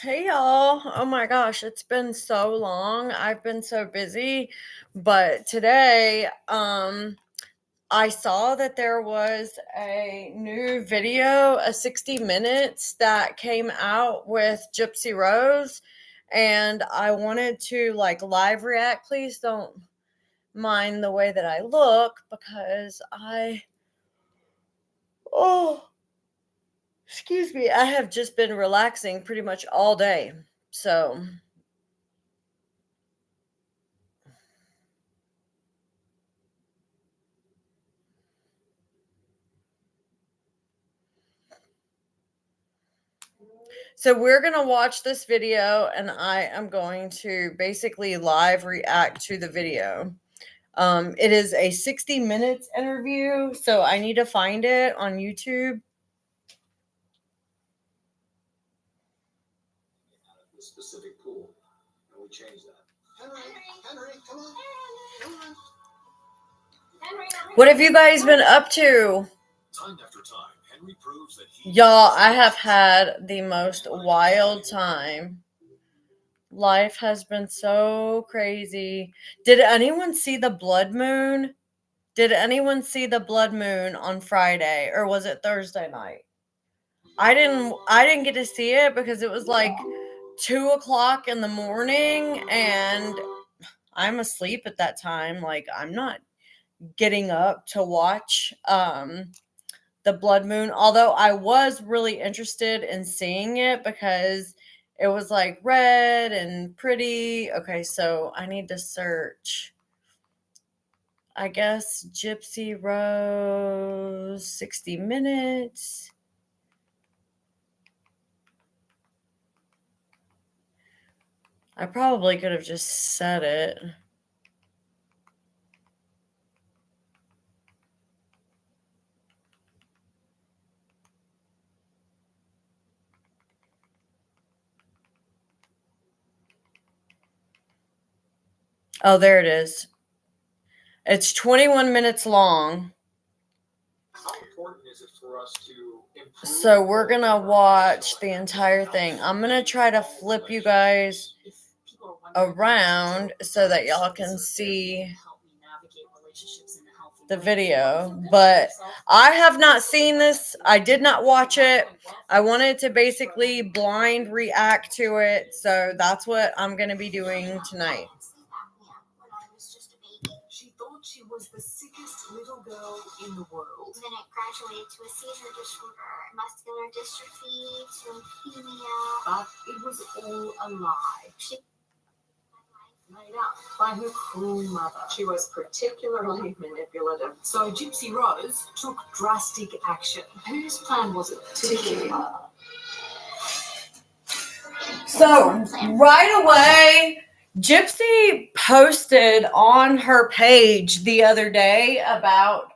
Hey y'all. Oh my gosh, it's been so long. I've been so busy, but today I saw that there was a new video, a 60 minutes that came out with Gypsy Rose, and I wanted to like live react. Please don't mind the way that I look because oh, excuse me, I have just been relaxing pretty much all day. So we're going to watch this video and I am going to basically live react to the video. It is a 60 minutes interview, so I need to find it on YouTube. Specific pool, and we changed that. Henry, come on. What have you guys been up to? Time after time, Henry proves that Y'all, I have had the most wild time. Life has been so crazy. Did anyone see the blood moon? Did anyone see the blood moon on Friday, or was it Thursday night? I didn't get to see it because it was like 2:00 in the morning and I'm asleep at that time. Like, I'm not getting up to watch the blood moon, although I was really interested in seeing it because it was like red and pretty. Okay, so I need to search, I guess, Gypsy Rose 60 minutes. I probably could have just said it. Oh, there it is. It's 21 minutes long. How important is it for us to improve? So we're going to watch the entire thing. I'm going to try to flip you guys around so that y'all can see the video. But I have not seen this. I did not watch it. I wanted to basically blind react to it. So that's what I'm going to be doing tonight. She thought she was the sickest little girl in the world. Then it graduated to a seizure disorder, muscular dystrophy, to leukemia. But it was all a lie. She made up by her cruel mother. She was particularly manipulative. So Gypsy Rose took drastic action. Whose plan was it to kill her? So right away, Gypsy posted on her page the other day about,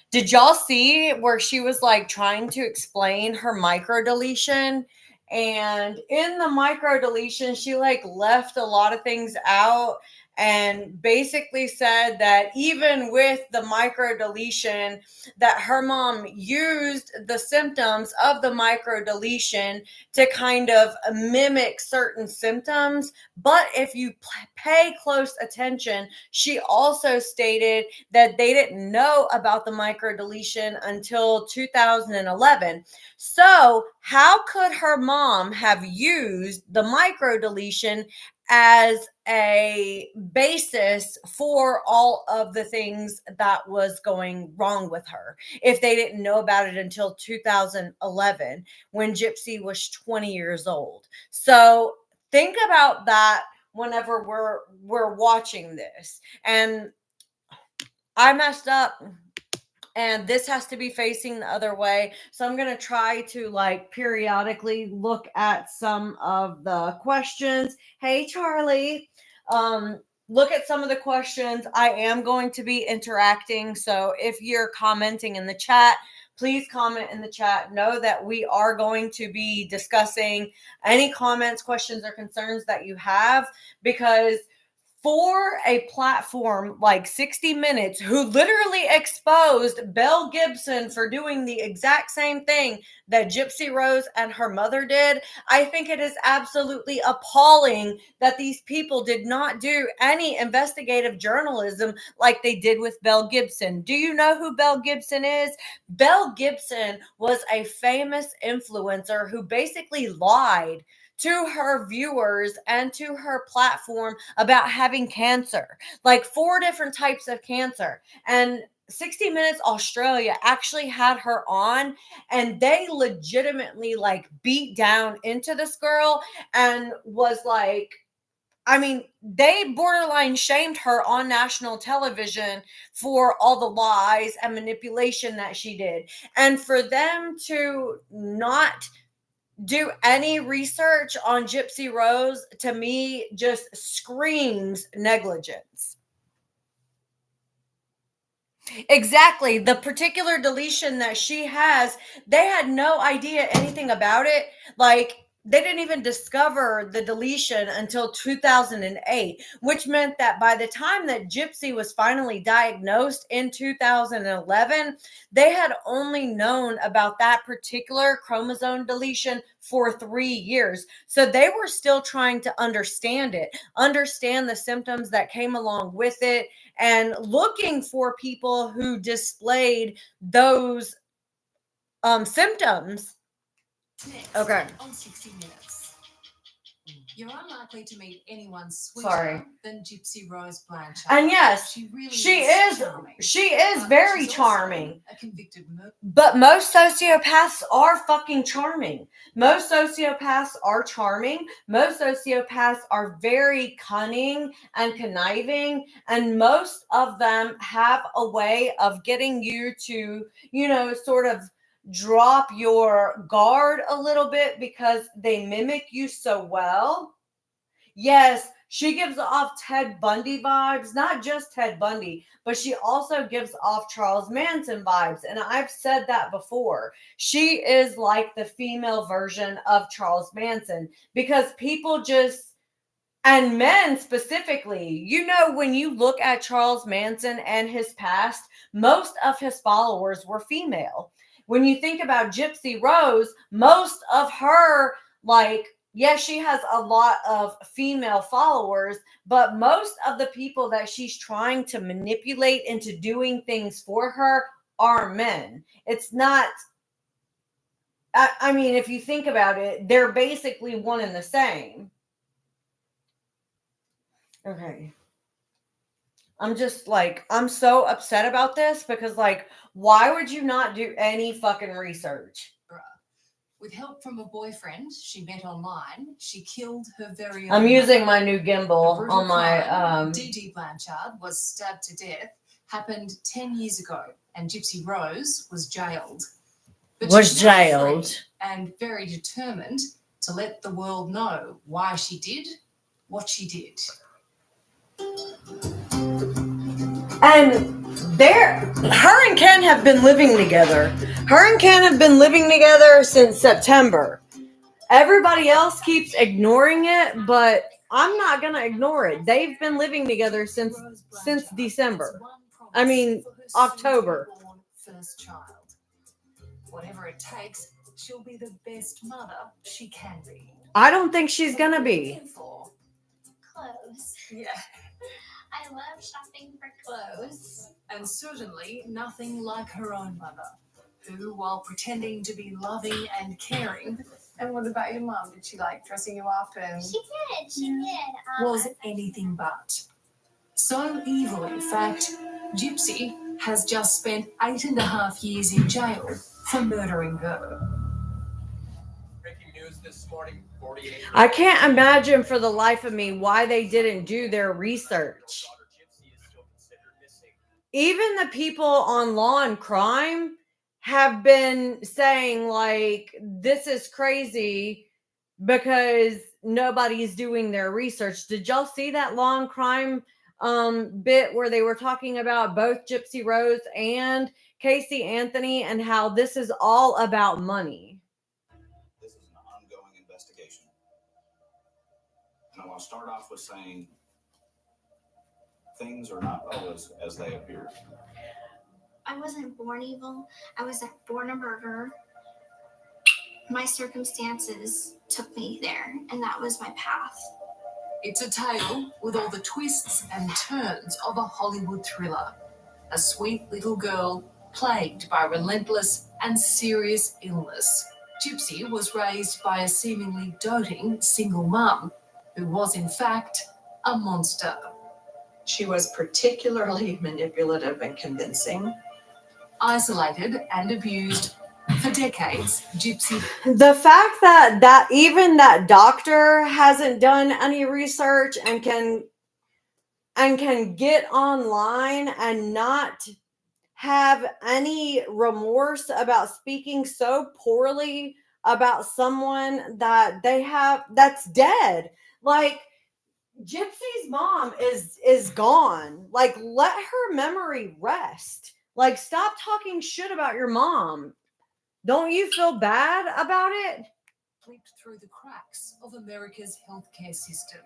did y'all see where she was like trying to explain her microdeletion? And in the microdeletion, she like left a lot of things out and basically said that even with the microdeletion, that her mom used the symptoms of the microdeletion to kind of mimic certain symptoms. But if you pay close attention, she also stated that they didn't know about the microdeletion until 2011. So how could her mom have used the microdeletion as a basis for all of the things that was going wrong with her if they didn't know about it until 2011 when Gypsy was 20 years old. So think about that whenever we're watching this. And I messed up, and this has to be facing the other way. So I'm going to try to like periodically look at some of the questions. Hey, Charlie. Look at some of the questions. I am going to be interacting. So if you're commenting in the chat, please comment in the chat. Know that we are going to be discussing any comments, questions, or concerns that you have, because for a platform like 60 Minutes, who literally exposed Belle Gibson for doing the exact same thing that Gypsy Rose and her mother did, I think it is absolutely appalling that these people did not do any investigative journalism like they did with Belle Gibson. Do you know who Belle Gibson is? Belle Gibson was a famous influencer who basically lied to her viewers and to her platform about having cancer, like 4 different types of cancer. And 60 Minutes Australia actually had her on, and they legitimately like beat down into this girl and was like, I mean, they borderline shamed her on national television for all the lies and manipulation that she did. And for them to not do any research on Gypsy Rose, to me, just screams negligence. Exactly. The particular deletion that she has, they had no idea anything about it. Like, they didn't even discover the deletion until 2008, which meant that by the time that Gypsy was finally diagnosed in 2011, they had only known about that particular chromosome deletion for 3 years. So they were still trying to understand it, understand the symptoms that came along with it, and looking for people who displayed those symptoms. Next, Okay. on 60 Minutes. You're unlikely to meet anyone Sorry. sweeter than Gypsy Rose Blanchard. And yes, she really she is is charming. But very she's also charming. a convicted murderer. But most sociopaths are fucking charming. Most sociopaths are charming. Most sociopaths are very cunning and conniving. And most of them have a way of getting you to, sort of drop your guard a little bit because they mimic you so well. Yes, she gives off Ted Bundy vibes, not just Ted Bundy, but she also gives off Charles Manson vibes. And I've said that before. She is like the female version of Charles Manson, because people just, and men specifically, when you look at Charles Manson and his past, most of his followers were female. When you think about Gypsy Rose, most of her, yes, she has a lot of female followers, but most of the people that she's trying to manipulate into doing things for her are men. It's not, I mean, if you think about it, they're basically one and the same. Okay. I'm just I'm so upset about this because, why would you not do any fucking research? With help from a boyfriend she met online, she killed her very own I'm using mother. my new gimbal on my DD Blanchard was stabbed to death, happened 10 years ago, and Gypsy Rose was jailed. But she's now free and very determined to let the world know why she did what she did. And her and Ken have been living together. Her and Ken have been living together since September. Everybody else keeps ignoring it, but I'm not going to ignore it. They've been living together since December. I mean, October. First child. Whatever it takes, she'll be the best mother she can be. I don't think she's going to be. Clothes. Yeah. I love shopping for clothes. And certainly nothing like her own mother, who, while pretending to be loving and caring, And what about your mum? Did she like dressing you up and She did. She did. was anything but? So evil, in fact, Gypsy has just spent 8.5 years in jail for murdering her. Breaking news this morning, 48. I can't imagine for the life of me why they didn't do their research. Gypsy is still considered missing. Even the people on Law and Crime have been saying, like, this is crazy because nobody's doing their research. Did y'all see that Law and Crime bit where they were talking about both Gypsy Rose and Casey Anthony and how this is all about money? This is an ongoing investigation. And I want to start off with saying things are not always as they appear. I wasn't born evil. I was born a murderer. My circumstances took me there, and that was my path. It's a tale with all the twists and turns of a Hollywood thriller. A sweet little girl plagued by relentless and serious illness. Gypsy was raised by a seemingly doting single mum who was in fact a monster. She was particularly manipulative and convincing. Isolated and abused for decades, Gypsy The fact that even that doctor hasn't done any research and can get online and not have any remorse about speaking so poorly about someone that they have that's dead. Like, Gypsy's mom is gone. Like, let her memory rest. Like, stop talking shit about your mom. Don't you feel bad about it? slipped through the cracks of America's healthcare system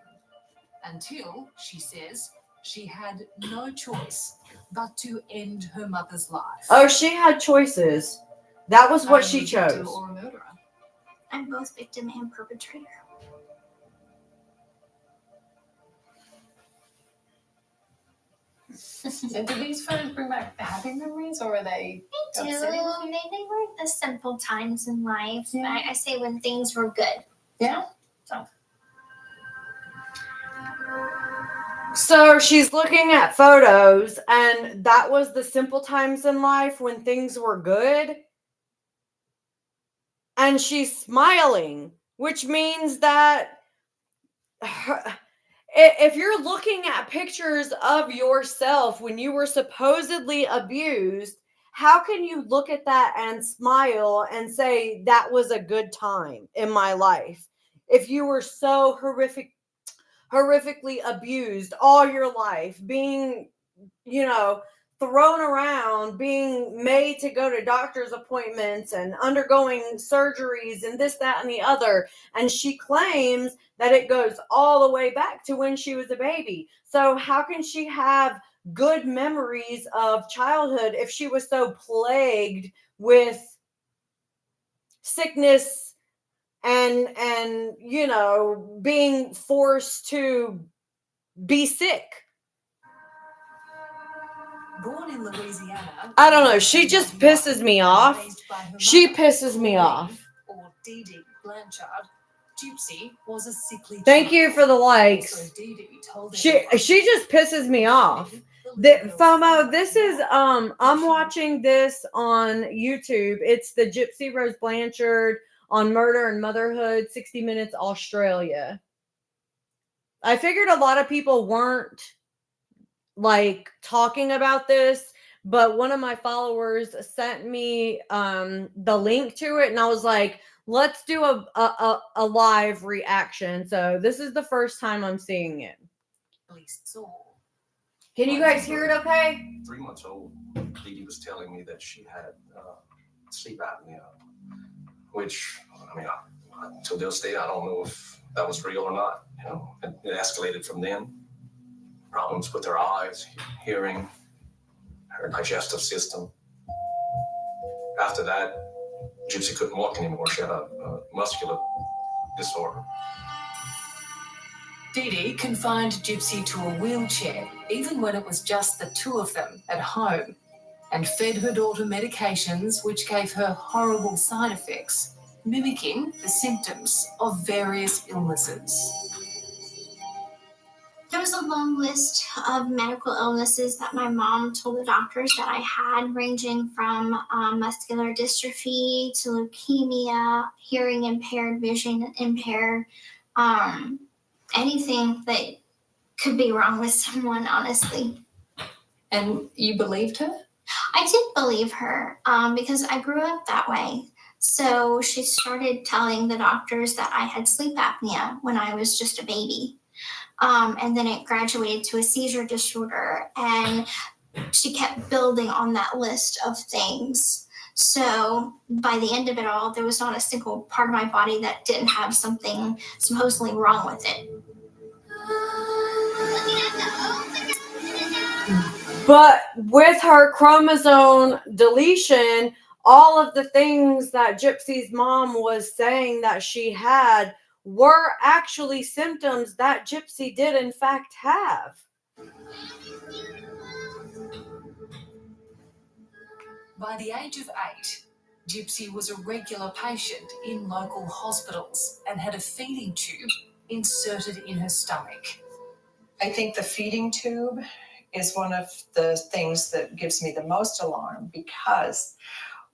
until, she says, she had no choice but to end her mother's life. Oh, she had choices. That was what Only she a victim chose. or a murderer. I'm both victim and perpetrator. And do these photos bring back happy memories, or are they They do. upsetting? They were the simple times in life. Yeah. I say when things were good. Yeah. So she's looking at photos, and that was the simple times in life when things were good. And she's smiling, which means that if you're looking at pictures of yourself when you were supposedly abused, how can you look at that and smile and say that was a good time in my life if you were so horrifically abused all your life, being, thrown around, being made to go to doctor's appointments and undergoing surgeries and this, that, and the other. And she claims that it goes all the way back to when she was a baby. So how can she have good memories of childhood if she was so plagued with sickness and being forced to be sick? Born in Louisiana, I don't know. She just pisses me off. raised by her She mother, pisses me Maureen, off. Or Dee Dee Blanchard, Gypsy was a sickly Thank child. you for the likes. So Dee Dee told She everyone just pisses me off. FOMO, this is I'm watching this on YouTube. It's the Gypsy Rose Blanchard on Murder and Motherhood, 60 Minutes Australia. I figured a lot of people weren't like talking about this, but one of my followers sent me the link to it, and I was like, let's do a live reaction. So this is the first time I'm seeing it. At least so. Can you guys hear it okay? 3 months old, Dee Dee was telling me that she had sleep apnea, which, until this day, I don't know if that was real or not. It escalated from then. Problems with her eyes, hearing, her digestive system. After that, Gypsy couldn't walk anymore. She had a muscular disorder. Dee Dee confined Gypsy to a wheelchair, even when it was just the two of them at home, and fed her daughter medications which gave her horrible side effects. mimicking the symptoms of various illnesses. There was a long list of medical illnesses that my mom told the doctors that I had, ranging from muscular dystrophy to leukemia, hearing impaired, vision impaired, anything that could be wrong with someone, honestly. And you believed her? I did believe her because I grew up that way. So she started telling the doctors that I had sleep apnea when I was just a baby. And then it graduated to a seizure disorder, and she kept building on that list of things. So by the end of it all, there was not a single part of my body that didn't have something supposedly wrong with it. But with her chromosome deletion, all of the things that Gypsy's mom was saying that she had were actually symptoms that Gypsy did in fact have. By the age of 8, Gypsy was a regular patient in local hospitals and had a feeding tube inserted in her stomach. I think the feeding tube is one of the things that gives me the most alarm, because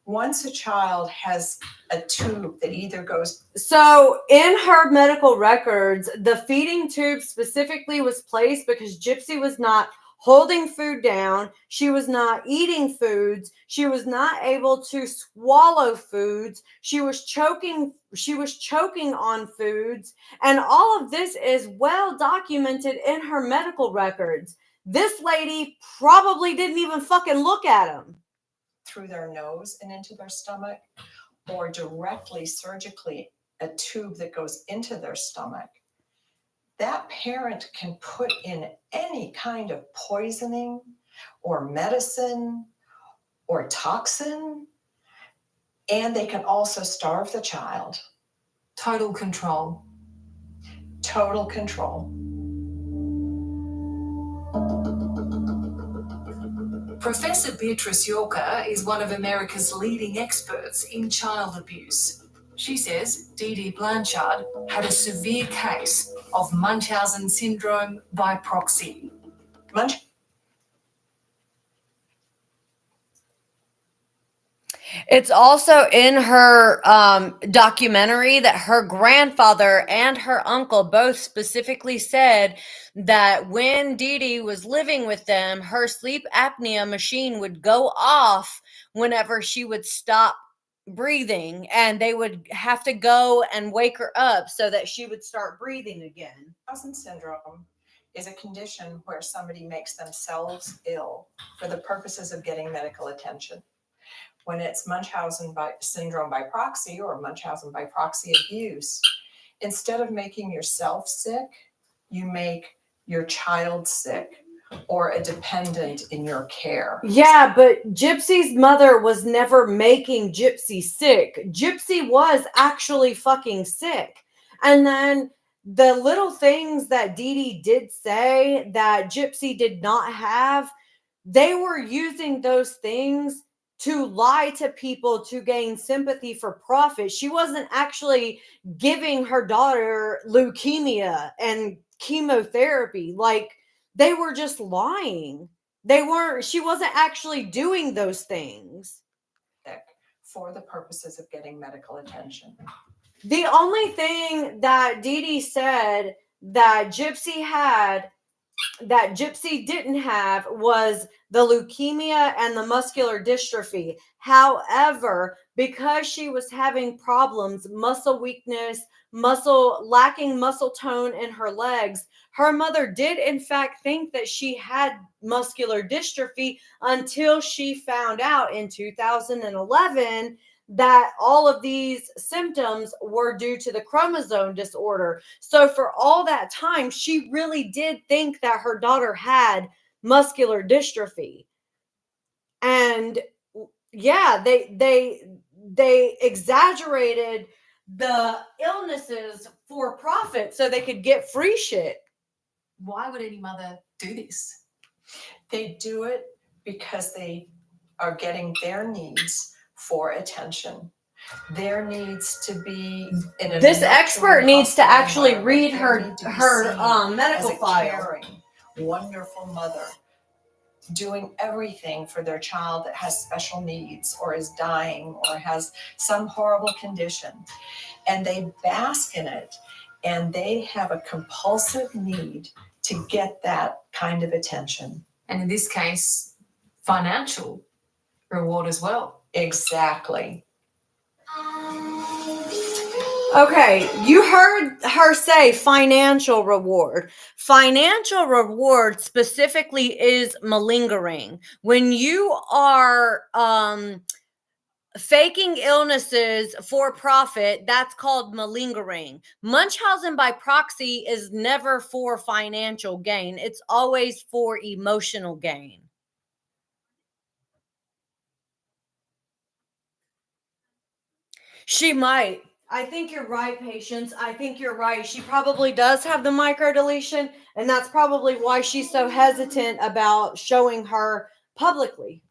once a child has a tube that either goes... So in her medical records, the feeding tube specifically was placed because Gypsy was not holding food down. She was not eating foods. She was not able to swallow foods. She was choking on foods. And all of this is well documented in her medical records. This lady probably didn't even fucking look at them. Through their nose and into their stomach, or directly surgically a tube that goes into their stomach. That parent can put in any kind of poisoning or medicine or toxin, and they can also starve the child. Total control. Total control. Professor Beatrice Yorker is one of America's leading experts in child abuse. She says Dee Dee Blanchard had a severe case of Munchausen syndrome by proxy. It's also in her documentary that her grandfather and her uncle both specifically said that when Dee Dee was living with them, her sleep apnea machine would go off whenever she would stop breathing, and they would have to go and wake her up so that she would start breathing again. Munchausen syndrome is a condition where somebody makes themselves ill for the purposes of getting medical attention. When it's Munchausen syndrome by proxy, or Munchausen by proxy abuse, instead of making yourself sick, you make your child sick or a dependent in your care. Yeah, but Gypsy's mother was never making Gypsy sick. Gypsy was actually fucking sick. And then the little things that Dee Dee did say that Gypsy did not have, they were using those things to lie to people to gain sympathy for profit. She wasn't actually giving her daughter leukemia and chemotherapy. Like, they were just lying. She wasn't actually doing those things. For the purposes of getting medical attention. The only thing that Dee Dee said that Gypsy had that Gypsy didn't have was the leukemia and the muscular dystrophy. However, because she was having problems, muscle weakness, lacking muscle tone in her legs, her mother did in fact think that she had muscular dystrophy until she found out in 2011 that all of these symptoms were due to the chromosome disorder. So for all that time, she really did think that her daughter had muscular dystrophy. And yeah, they exaggerated the illnesses for profit so they could get free shit. Why would any mother do this? They do it because they are getting their needs for attention. There needs to be This expert needs to actually read her medical as a file. caring, wonderful mother, doing everything for their child that has special needs or is dying or has some horrible condition. And they bask in it, and they have a compulsive need to get that kind of attention. And in this case, financial reward as well. Exactly. Okay, you heard her say financial reward. Financial reward specifically is malingering. When you are faking illnesses for profit, that's called malingering. Munchausen by proxy is never for financial gain. It's always for emotional gain. She might. I think you're right, Patience. I think you're right. She probably does have the microdeletion, and that's probably why she's so hesitant about showing her publicly.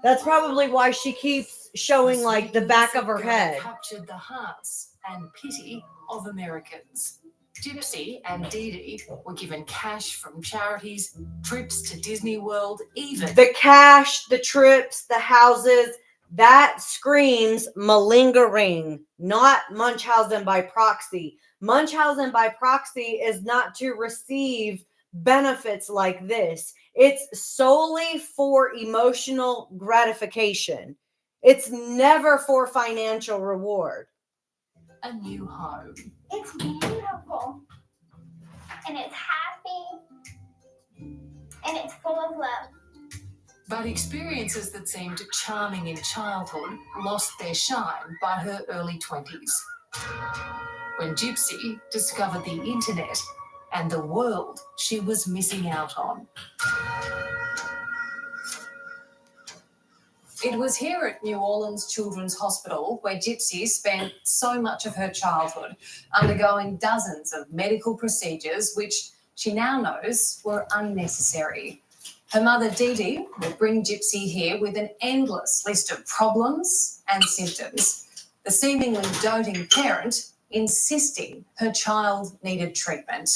That's probably why she keeps showing like the back of her head. Captured the hearts and pity of Americans. Gypsy and Dee Dee were given cash from charities, trips to Disney World, even The cash, the trips, the houses, that screams malingering, not Munchausen by proxy. Munchausen by proxy is not to receive benefits like this. It's solely for emotional gratification. It's never for financial reward. a new home. It's beautiful. And it's happy. And it's full of love. But experiences that seemed charming in childhood lost their shine by her early 20s. When Gypsy discovered the internet and the world she was missing out on. It was here at New Orleans Children's Hospital where Gypsy spent so much of her childhood, undergoing dozens of medical procedures which she now knows were unnecessary. Her mother, Dee Dee, would bring Gypsy here with an endless list of problems and symptoms. The seemingly doting parent insisting her child needed treatment.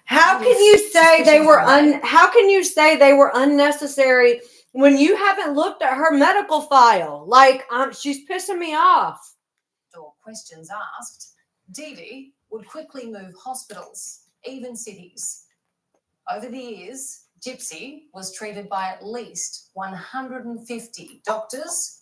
How can you say they were how can you say they were unnecessary when you haven't looked at her medical file? Like, she's pissing me off. Or questions asked, Dee Dee would quickly move hospitals, even cities. Over the years, Gypsy was treated by at least 150 doctors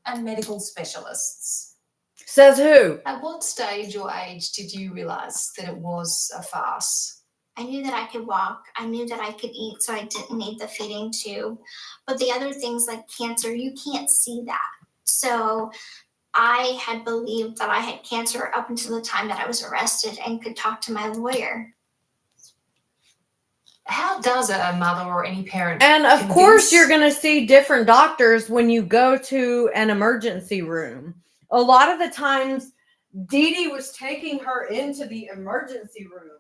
and medical specialists. Says who? At what stage or age did you realise that it was a farce? I knew that I could walk. I knew that I could eat, so I didn't need the feeding tube. But the other things like cancer, you can't see that. So I had believed that I had cancer up until the time that I was arrested and could talk to my lawyer. How does a mother or any parent... And of course, you're going to see different doctors when you go to an emergency room. A lot of the times, Dee Dee was taking her into the emergency room.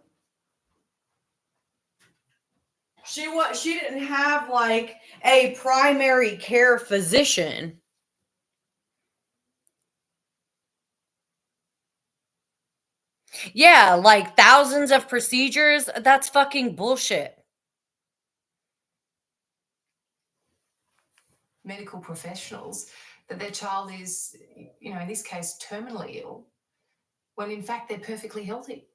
She didn't have like a primary care physician. Yeah, like thousands of procedures. That's fucking bullshit. Medical professionals that their child is, in this case, terminally ill, when in fact they're perfectly healthy.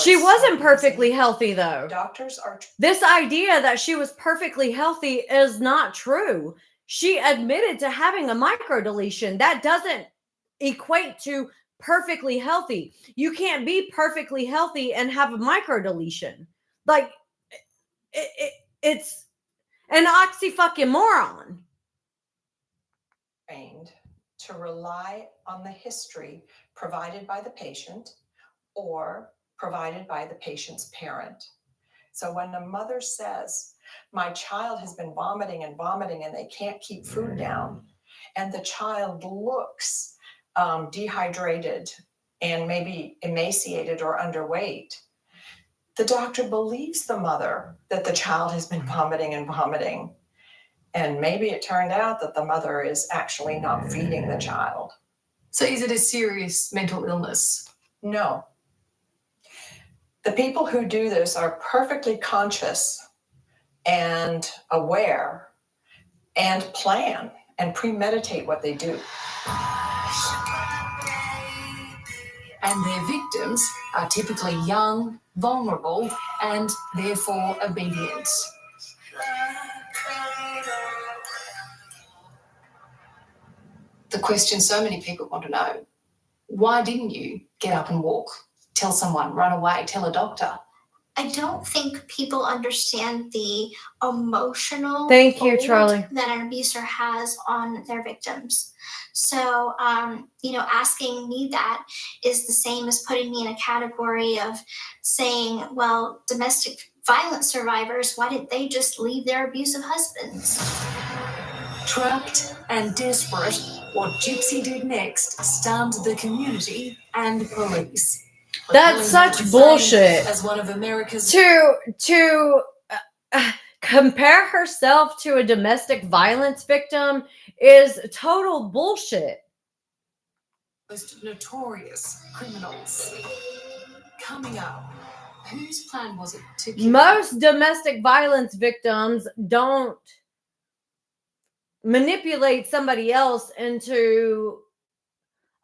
She wasn't perfectly healthy, though. Doctors are... This idea that she was perfectly healthy is not true. She admitted to having a microdeletion. That doesn't equate to perfectly healthy. You can't be perfectly healthy and have a microdeletion. Like, it's an oxy-fucking-moron. Trained to rely on the history provided by the patient or provided by the patient's parent. So when a mother says, my child has been vomiting and they can't keep food down, and the child looks dehydrated and maybe emaciated or underweight, the doctor believes the mother that the child has been vomiting. And maybe it turned out that the mother is actually not feeding the child. So is it a serious mental illness? No. The people who do this are perfectly conscious and aware and plan and premeditate what they do. And their victims are typically young, vulnerable, and therefore obedient. The question so many people want to know, why didn't you get up and walk? Tell someone, run away, tell a doctor. I don't think people understand the emotional Thank you, hold Charlie. that an abuser has on their victims. So, asking me that is the same as putting me in a category of saying, well, domestic violence survivors, why didn't they just leave their abusive husbands? Trapped and desperate, what Gypsy did next stunned the community and police. That's such bullshit. As one of America's To compare herself to a domestic violence victim is total bullshit. most notorious criminals. Coming up, whose plan was it to kill? Most domestic violence victims don't manipulate somebody else into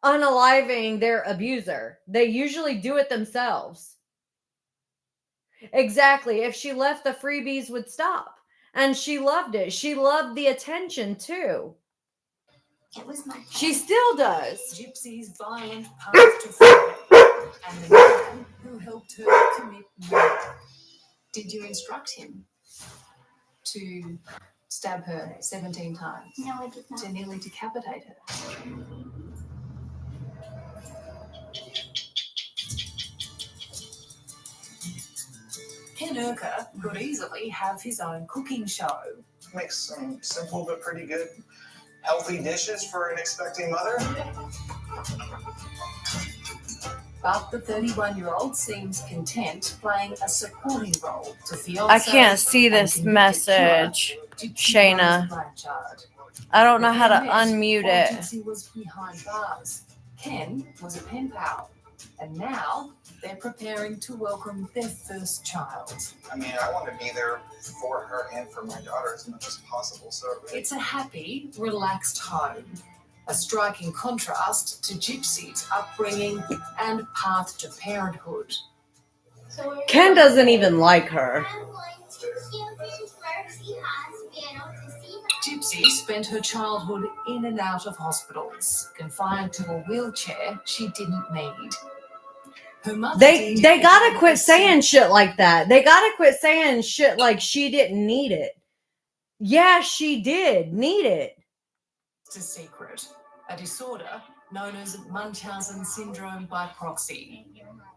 unaliving their abuser. They usually do it themselves. Exactly. If she left, the freebies would stop. And she loved it. She loved the attention too. It was my She still does. Gypsy's violent path to freedom and the man who helped her commit murder. Did you instruct him to stab her 17 times? No, I did not. To nearly decapitate her? Ken Urker could easily have his own cooking show. Makes some simple but pretty good healthy dishes for an expecting mother. But the 31-year-old seems content playing a supporting role to fiancé. I can't see this message, Shayna. I don't know how to unmute it. Gypsy was behind bars. Ken was a pen pal. And now they're preparing to welcome their first child. I mean, I want to be there for her and for my daughter as much as possible. So It's a happy, relaxed home. A striking contrast to Gypsy's upbringing and path to parenthood. Ken doesn't even like her. Gypsy spent her childhood in and out of hospitals, confined to a wheelchair she didn't need. Her mother They gotta quit saying shit like that. They gotta quit saying shit like she didn't need it. Yeah, she did need it. It's a secret, a disorder known as Munchausen syndrome by proxy.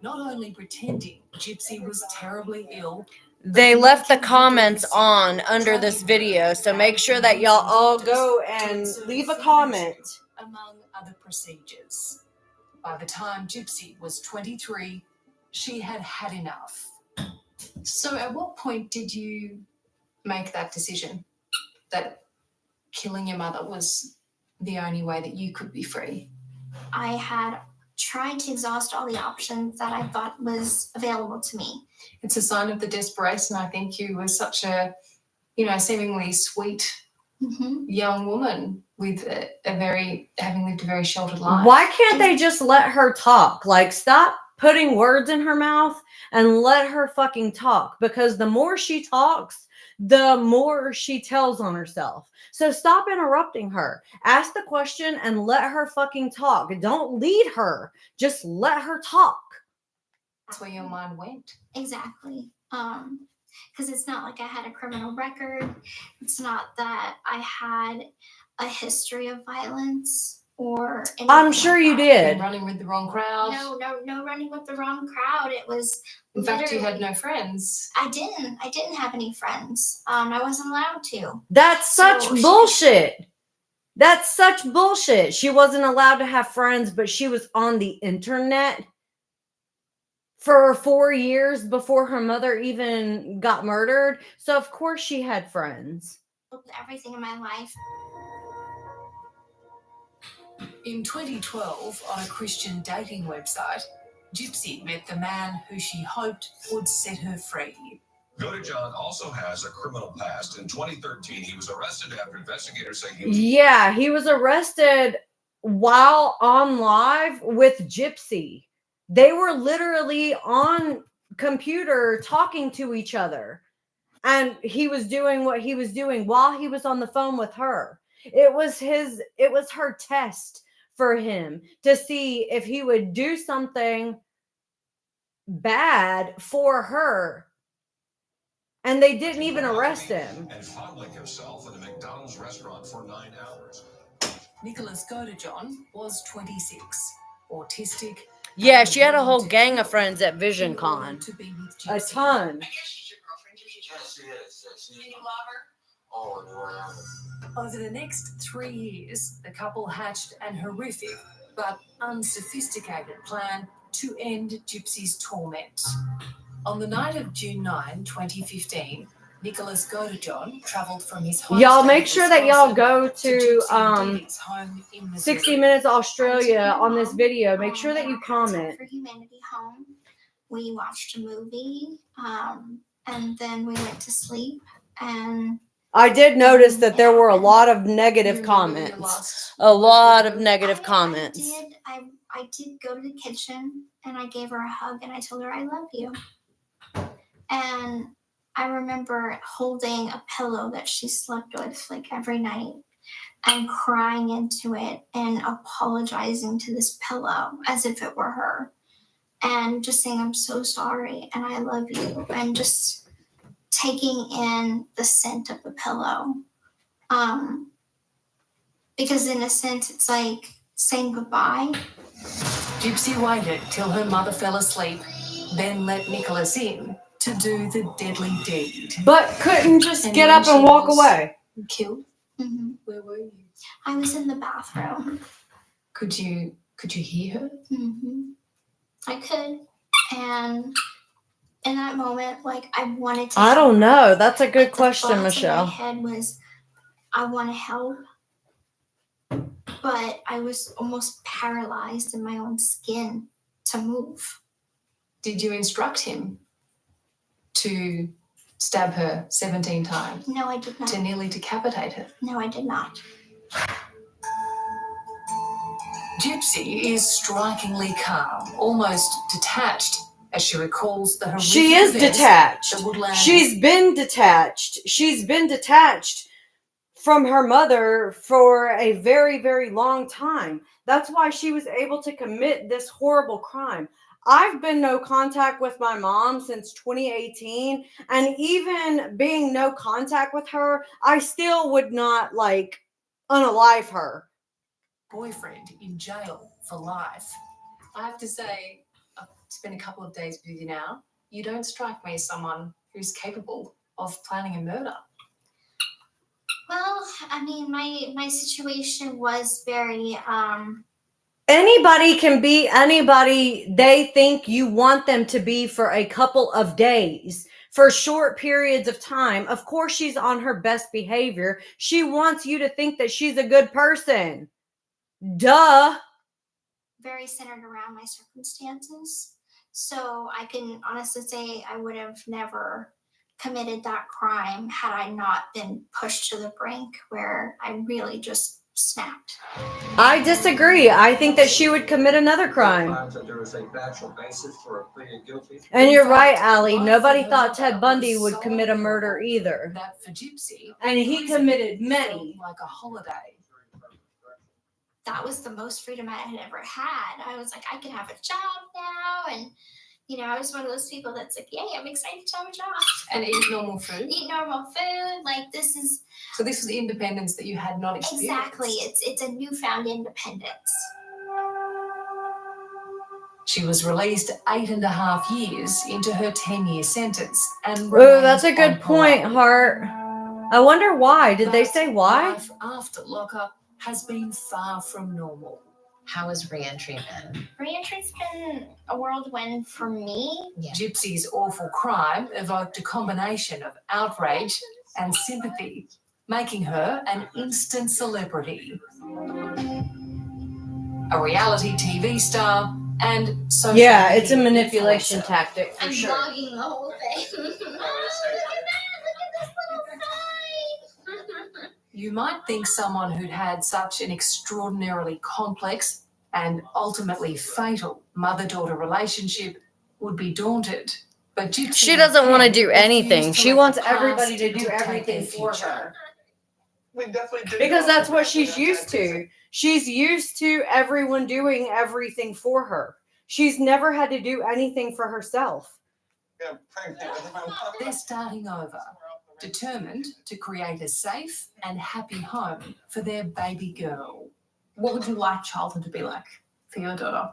Not only pretending Gypsy was terribly ill, They left the comments on under this video, so make sure that y'all all go and leave a comment. among other procedures. By the time Gypsy was 23, she had had enough. So at what point did you make that decision that killing your mother was the only way that you could be free? I had tried to exhaust all the options that I thought was available to me. It's a sign of the desperation. I think you were such a, seemingly sweet young woman with having lived a very sheltered life. Why can't they just let her talk? Like, stop putting words in her mouth and let her fucking talk. Because the more she talks, the more she tells on herself. So stop interrupting her. Ask the question and let her fucking talk. Don't lead her. Just let her talk. That's where your mind went. Exactly. Because it's not like I had a criminal record. It's not that I had a history of violence or anything. I'm sure you did. Been running with the wrong crowd. No running with the wrong crowd. It was In fact, you had literally- no friends. I didn't have any friends. I wasn't allowed to. That's such So she- bullshit. That's such bullshit. She wasn't allowed to have friends, but she was on the internet for 4 years before her mother even got murdered. So of course she had friends. Everything in my life. In 2012, on a Christian dating website, Gypsy met the man who she hoped would set her free. John also has a criminal past. In 2013, he was arrested after investigators say he was... Yeah, he was arrested while on live with Gypsy. They were literally on computer talking to each other. And he was doing what he was doing while he was on the phone with her. It was her test for him to see if he would do something bad for her. And they didn't even arrest him. And fondling himself in a McDonald's restaurant for 9 hours. Nicholas Godejohn was 26, autistic. Yeah, she had a whole gang of friends at VisionCon. To be with A Gypsy. ton. Yes, she is. You love her? Oh, no. Over the next 3 years, the couple hatched an horrific but unsophisticated plan to end Gypsy's torment. On the night of June 9, 2015, Nicholas Godejohn travelled from his home. Y'all state make of sure that y'all Wisconsin go to Gypsy Diddy's home in Missouri. 60 Minutes Australia on this video. Make sure that you comment. For Humanity home, we watched a movie, and then we went to sleep. And I did notice that there were a lot of negative comments. A lot of negative comments. I did go to the kitchen and I gave her a hug and I told her I love you. And I remember holding a pillow that she slept with like every night and crying into it and apologizing to this pillow as if it were her. And just saying, I'm so sorry and I love you. And just taking in the scent of the pillow. Because in a sense, it's like saying goodbye. Gypsy waited till her mother fell asleep, then let Nicholas in to do the deadly deed. But couldn't just And get when up and she walk was away. Killed? Mm-hmm. Where were you? I was in the bathroom. Could you hear her? Mm-hmm. I could. And in that moment, like, I wanted to I help don't her. know. That's a good Like, the question, thoughts Michelle. in my head was, I want to help. But I was almost paralyzed in my own skin to move. Did you instruct him to stab her 17 times? No, I did not. To nearly decapitate her? No, I did not. Gypsy is strikingly calm, almost detached, as she recalls the horrific She is events detached. that would land. She's been detached. She's been detached from her mother for a very, very long time. That's why she was able to commit this horrible crime. I've been no contact with my mom since 2018, and even being no contact with her, I still would not like unalive her. Boyfriend in jail for life. I have to say, I've spent a couple of days with you now. You don't strike me as someone who's capable of planning a murder. Well, I mean, my situation was very, Anybody can be anybody they think you want them to be for a couple of days, for short periods of time. Of course, she's on her best behavior. She wants you to think that she's a good person. Duh. very centered around my circumstances. So I can honestly say I would have never committed that crime had I not been pushed to the brink where I really just snapped. I disagree. I think that she would commit another crime. That there is a factual basis for a plea of guilty. And In you're fact, right, Allie. life Nobody for thought her Ted Bundy was would so commit a murder horrible either. That for Gypsy, And he prison committed felt many. like a holiday. That was the most freedom I had ever had. I was like, I can have a job now. And, I was one of those people that's like, yay, I'm excited to have a job. And eat normal food. Eat normal food. Like, this is So this was the independence that you had not experienced. exactly, it's a newfound independence. She was released 8.5 years into her 10-year sentence. And Oh, that's a remains good on point, parole. Hart. I wonder why. Did they But say why? Life after lockup has been far from normal. How has re-entry been? Re-entry's been a whirlwind for me. Yeah. Gypsy's awful crime evoked a combination of outrage and sympathy, making her an instant celebrity. a reality TV star, and social Yeah, it's a media manipulation influencer. tactic for I'm sure. vlogging the whole thing. Look at this little sign. You might think someone who'd had such an extraordinarily complex and ultimately fatal mother-daughter relationship would be daunted. But Gypsy She doesn't want to do refused anything. to She let wants the past everybody to do dictate everything their for future. her. We definitely did. Because that's what she's used to. She's used to everyone doing everything for her. She's never had to do anything for herself. They're starting over, determined to create a safe and happy home for their baby girl. What would you like childhood to be like for your daughter?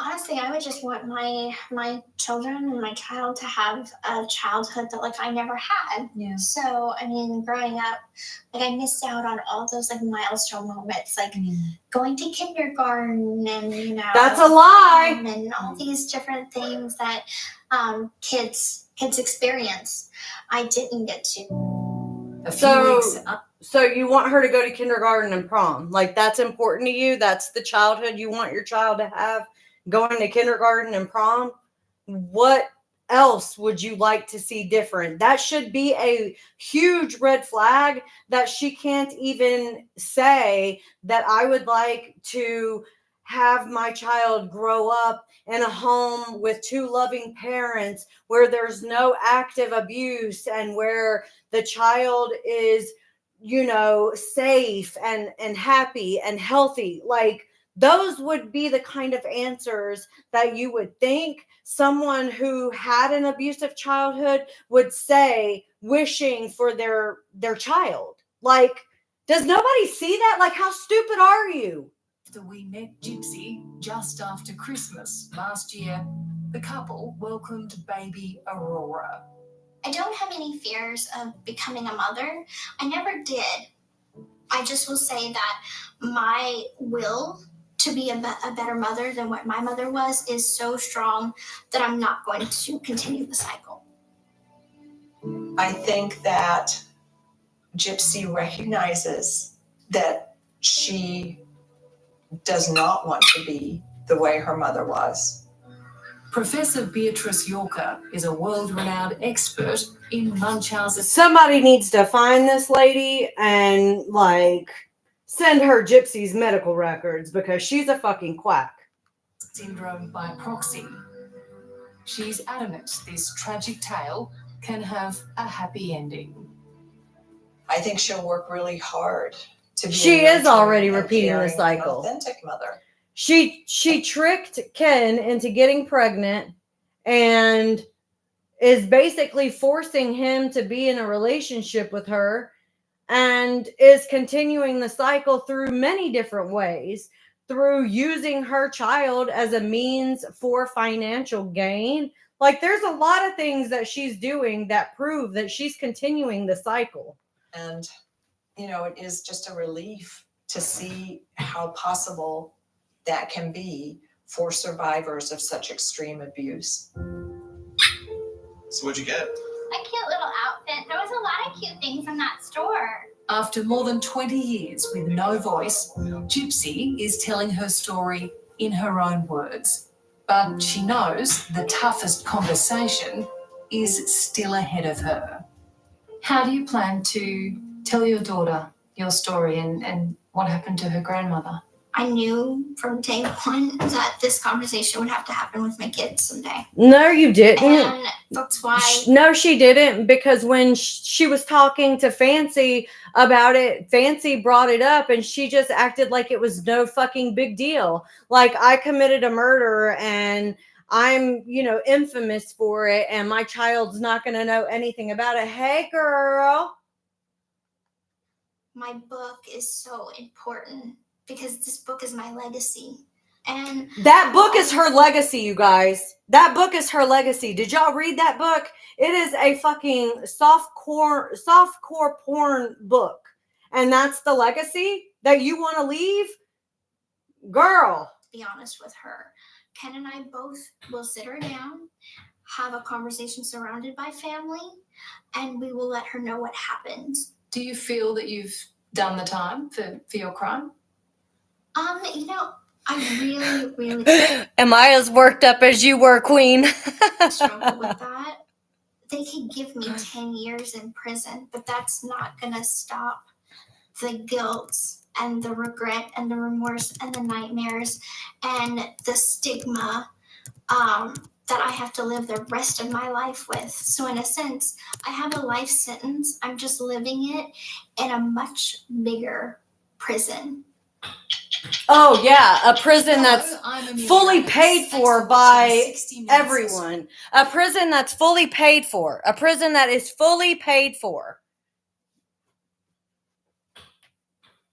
Honestly, I would just want my children and my child to have a childhood that I never had. Yeah. So growing up, I missed out on all those milestone moments, going to kindergarten and That's a lie. and all these different things that kids experience. I didn't get to. A few weeks So you want her to go to kindergarten and prom. That's important to you? That's the childhood you want your child to have? Going to kindergarten and prom? What else would you like to see different? That should be a huge red flag that she can't even say that I would like to have my child grow up in a home with two loving parents where there's no active abuse and where the child is, safe and happy and healthy. Those would be the kind of answers that you would think someone who had an abusive childhood would say, wishing for their child. Does nobody see that? How stupid are you? after we met Gypsy just after Christmas last year, the couple welcomed baby Aurora. I don't have any fears of becoming a mother. I never did. I just will say that my will to be a better mother than what my mother was is so strong that I'm not going to continue the cycle. I think that Gypsy recognizes that she does not want to be the way her mother was. Professor Beatrice Yorker is a world-renowned expert in Munchausen's. Somebody needs to find this lady and send her Gypsy's medical records because she's a fucking quack. Syndrome by proxy. She's adamant this tragic tale can have a happy ending. I think she'll work really hard to be. She is already repeating the cycle. Authentic mother. She tricked Ken into getting pregnant and is basically forcing him to be in a relationship with her and is continuing the cycle through many different ways, through using her child as a means for financial gain. There's a lot of things that she's doing that prove that she's continuing the cycle. And, it is just a relief to see how possible that can be for survivors of such extreme abuse. So what'd you get? A cute little outfit. There was a lot of cute things in that store. After more than 20 years with no voice, Gypsy is telling her story in her own words. But she knows the toughest conversation is still ahead of her. How do you plan to tell your daughter your story and what happened to her grandmother? I knew from day one that this conversation would have to happen with my kids someday. No, you didn't. And that's why. No, she didn't, because when she was talking to Fancy about it, Fancy brought it up and she just acted like it was no fucking big deal. I committed a murder and I'm, infamous for it and my child's not going to know anything about it. Hey, girl. My book is so important because this book is my legacy. And that book is her legacy, you guys. That book is her legacy. Did y'all read that book? It is a fucking softcore porn book. And that's the legacy that you want to leave? Girl. Be honest with her. Ken and I both will sit her down, have a conversation surrounded by family, and we will let her know what happens. Do you feel that you've done the time for your crime? You know, I really, really Am I as worked up as you were, Queen? struggle with that. They could give me 10 years in prison, but that's not going to stop the guilt and the regret and the remorse and the nightmares and the stigma that I have to live the rest of my life with. So, in a sense, I have a life sentence. I'm just living it in a much bigger prison. Oh, yeah. A prison that's Hello, I'm Amelia fully Adams. paid Thanks for watching by 60 Minutes. everyone. A prison that's fully paid for. A prison that is fully paid for.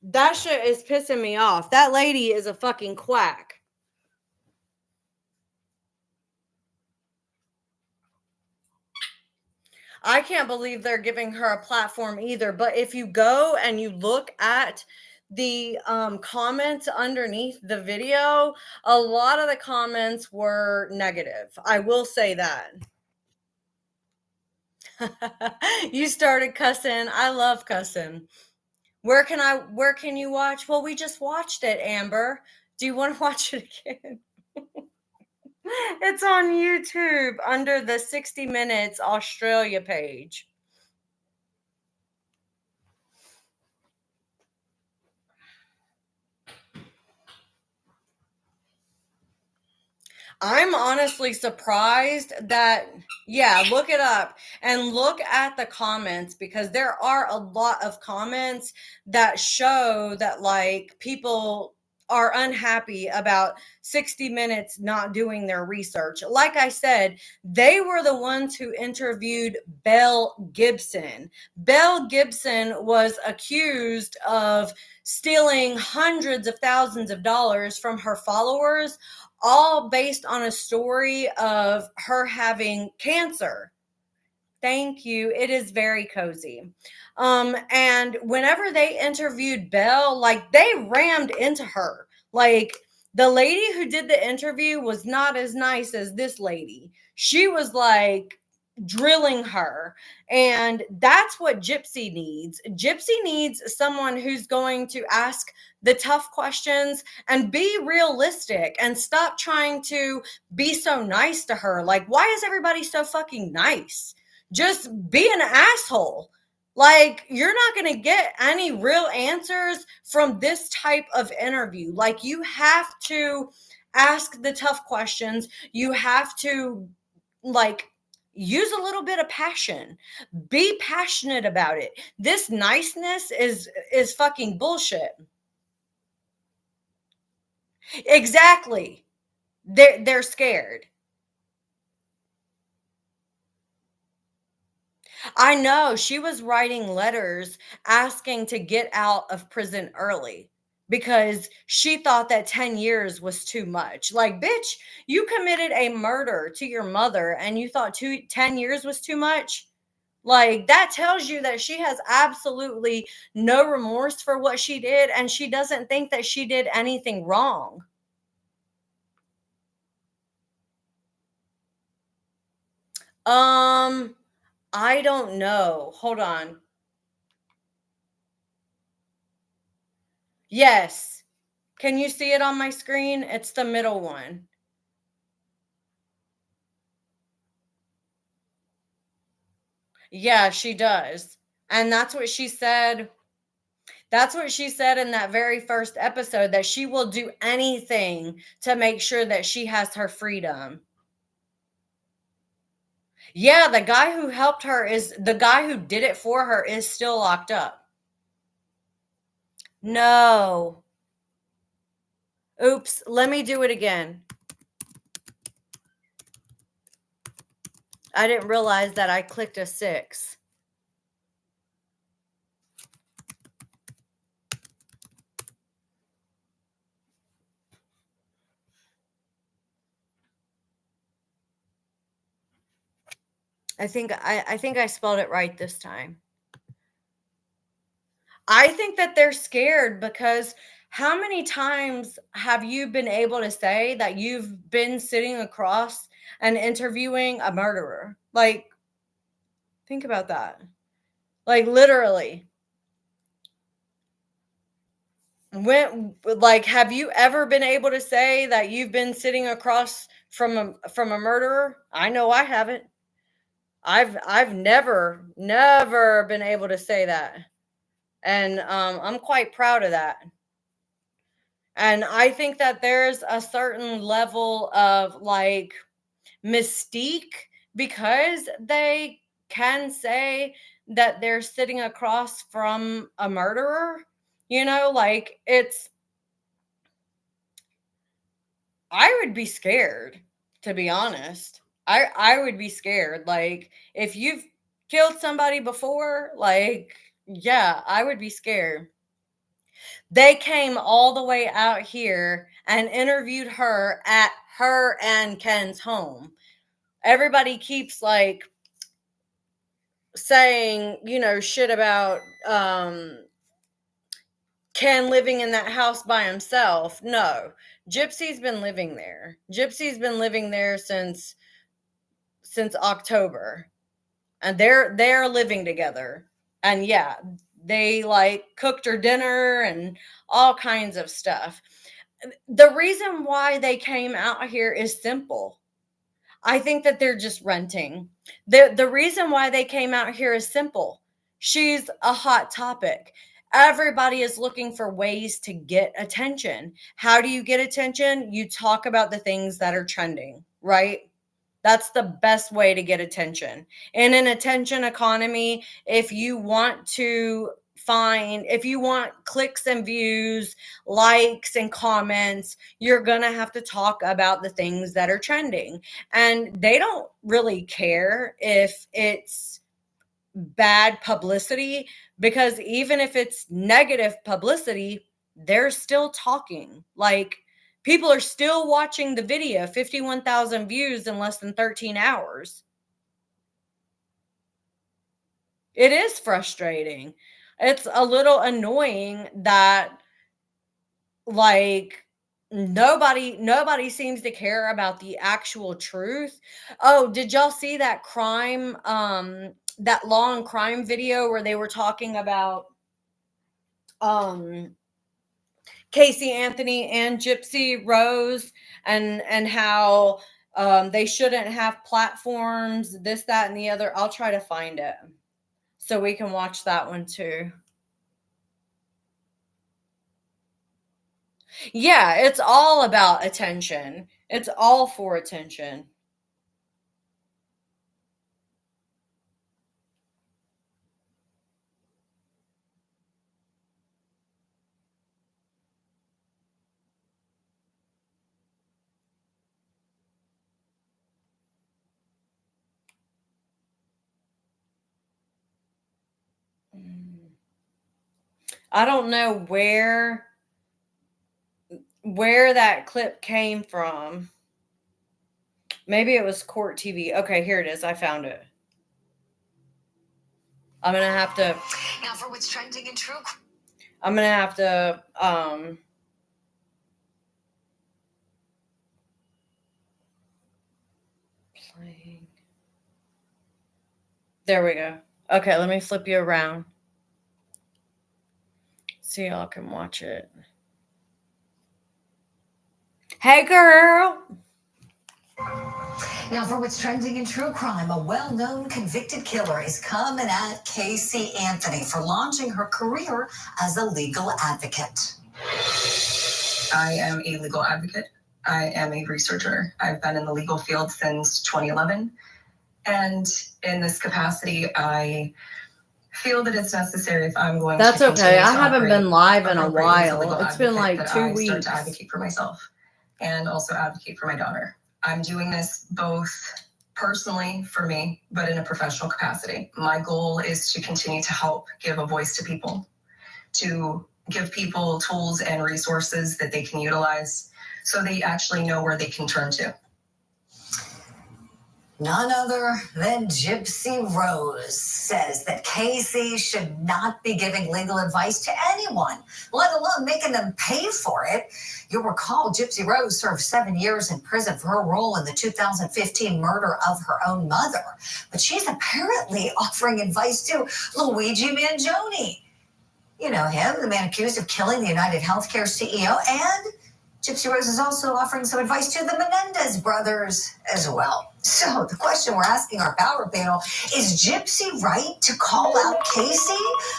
That shit is pissing me off. That lady is a fucking quack. I can't believe they're giving her a platform either. But if you go and you look at the comments underneath the video, a lot of the comments were negative. I will say that. You started cussing. I love cussing. Where can you watch? Well, we just watched it, Amber. Do you want to watch it again? It's on YouTube under the 60 Minutes Australia page. I'm honestly surprised that, yeah, look it up and look at the comments, because there are a lot of comments that show that like people are unhappy about 60 Minutes not doing their research. Like I said, they were the ones who interviewed Belle Gibson. Belle Gibson was accused of stealing hundreds of thousands of dollars from her followers, all based on a story of her having cancer. Thank you. It is very cozy. And whenever they interviewed Belle, like they rammed into her. Like the lady who did the interview was not as nice as this lady. She was like drilling her. And that's what Gypsy needs. Gypsy needs someone who's going to ask the tough questions and be realistic and stop trying to be so nice to her. Like, why is everybody so fucking nice? Just be an asshole. Like, you're not going to get any real answers from this type of interview. Like, you have to ask the tough questions. You have to, like, use a little bit of passion. Be passionate about it. This niceness is fucking bullshit. Exactly. They're scared. I know she was writing letters asking to get out of prison early because she thought that 10 years was too much. Like, bitch, you committed a murder to your mother and you thought 10 years was too much? Like, that tells you that she has absolutely no remorse for what she did, and she doesn't think that she did anything wrong. I don't know. Hold on. Yes. Can you see it on my screen? It's the middle one. Yeah, she does. And that's what she said. That's what she said in that very first episode, that she will do anything to make sure that she has her freedom. Yeah, the guy who helped her the guy who did it for her is still locked up. No. Oops, let me do it again. I didn't realize that I clicked a 6. I think I spelled it right this time. I think that they're scared because how many times have you been able to say that you've been sitting across and interviewing a murderer? Like, think about that. Like, literally. have you ever been able to say that you've been sitting across from a murderer? I know I haven't. I've never been able to say that. And I'm quite proud of that. And I think that there's a certain level of like mystique because they can say that they're sitting across from a murderer. Like I would be scared, to be honest. I would be scared. Like, if you've killed somebody before, like, yeah, I would be scared. They came all the way out here and interviewed her at her and Ken's home. Everybody keeps like saying, shit about Ken living in that house by himself. No, Gypsy's been living there. Gypsy's been living there since October, and they're living together. And yeah, they like cooked her dinner and all kinds of stuff. The reason why they came out here is simple. I think that they're just renting. The reason why they came out here is simple. She's a hot topic. Everybody is looking for ways to get attention. How do you get attention? You talk about the things that are trending, right? That's the best way to get attention. In an attention economy, if you want clicks and views, likes and comments, you're going to have to talk about the things that are trending. And they don't really care if it's bad publicity, because even if it's negative publicity, they're still talking. Like, people are still watching the video, 51,000 views in less than 13 hours. It is frustrating. It's a little annoying that like nobody seems to care about the actual truth. Oh, did y'all see that that long crime video where they were talking about Casey Anthony and Gypsy Rose and how they shouldn't have platforms, this, that, and the other? I'll try to find it so we can watch that one too. Yeah, it's all about attention. It's all for attention. I don't know where that clip came from. Maybe it was Court TV. Okay, here it is. I found it. I'm going to have to... Now for what's trending in true... I'm going to have to... playing. There we go. Okay, let me flip you around so y'all can watch it. Hey, girl. Now for what's trending in true crime, a well-known convicted killer is coming at Casey Anthony for launching her career as a legal advocate. I am a legal advocate. I am a researcher. I've been in the legal field since 2011. And in this capacity, I feel that it's necessary if I'm going That's to okay. I to haven't been live in a appropriately as while. legal It's been like advocate, 2 that I weeks. start to advocate for myself and also advocate for my daughter. I'm doing this both personally for me, but in a professional capacity. My goal is to continue to help give a voice to people, to give people tools and resources that they can utilize so they actually know where they can turn to. None other than Gypsy Rose says that Casey should not be giving legal advice to anyone, let alone making them pay for it. You'll recall Gypsy Rose served 7 years in prison for her role in the 2015 murder of her own mother. But she's apparently offering advice to Luigi Mangione. You know him, the man accused of killing the United Healthcare CEO, and Gypsy Rose is also offering some advice to the Menendez brothers as well. So the question we're asking our power panel, is Gypsy right to call out Casey?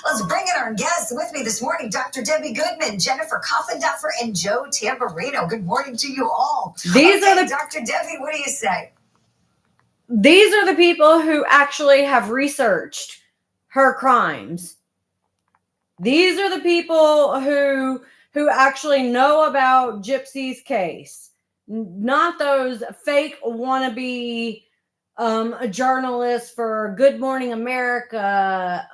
Let's bring in our guests. With me this morning, Dr. Debbie Goodman, Jennifer Coffenduffer, and Joe Tamburino. Good morning to you all. These are the Dr. Debbie, what do you say? These are the people who actually have researched her crimes. These are the people who actually know about Gypsy's case, not those fake wannabe journalists for Good Morning America,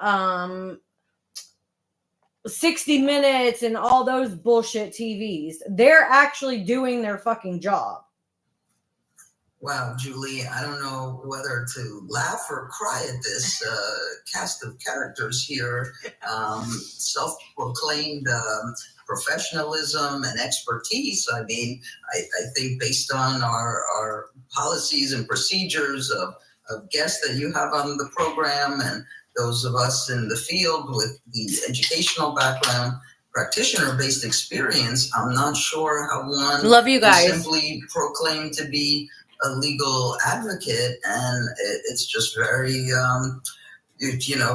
60 Minutes, and all those bullshit TVs. They're actually doing their fucking job. Wow, Julie, I don't know whether to laugh or cry at this cast of characters here. Self-proclaimed professionalism and expertise. I mean, I think based on our policies and procedures of guests that you have on the program and those of us in the field with the educational background, practitioner-based experience, I'm not sure how one love you guys simply proclaim to be a legal advocate, and it's just very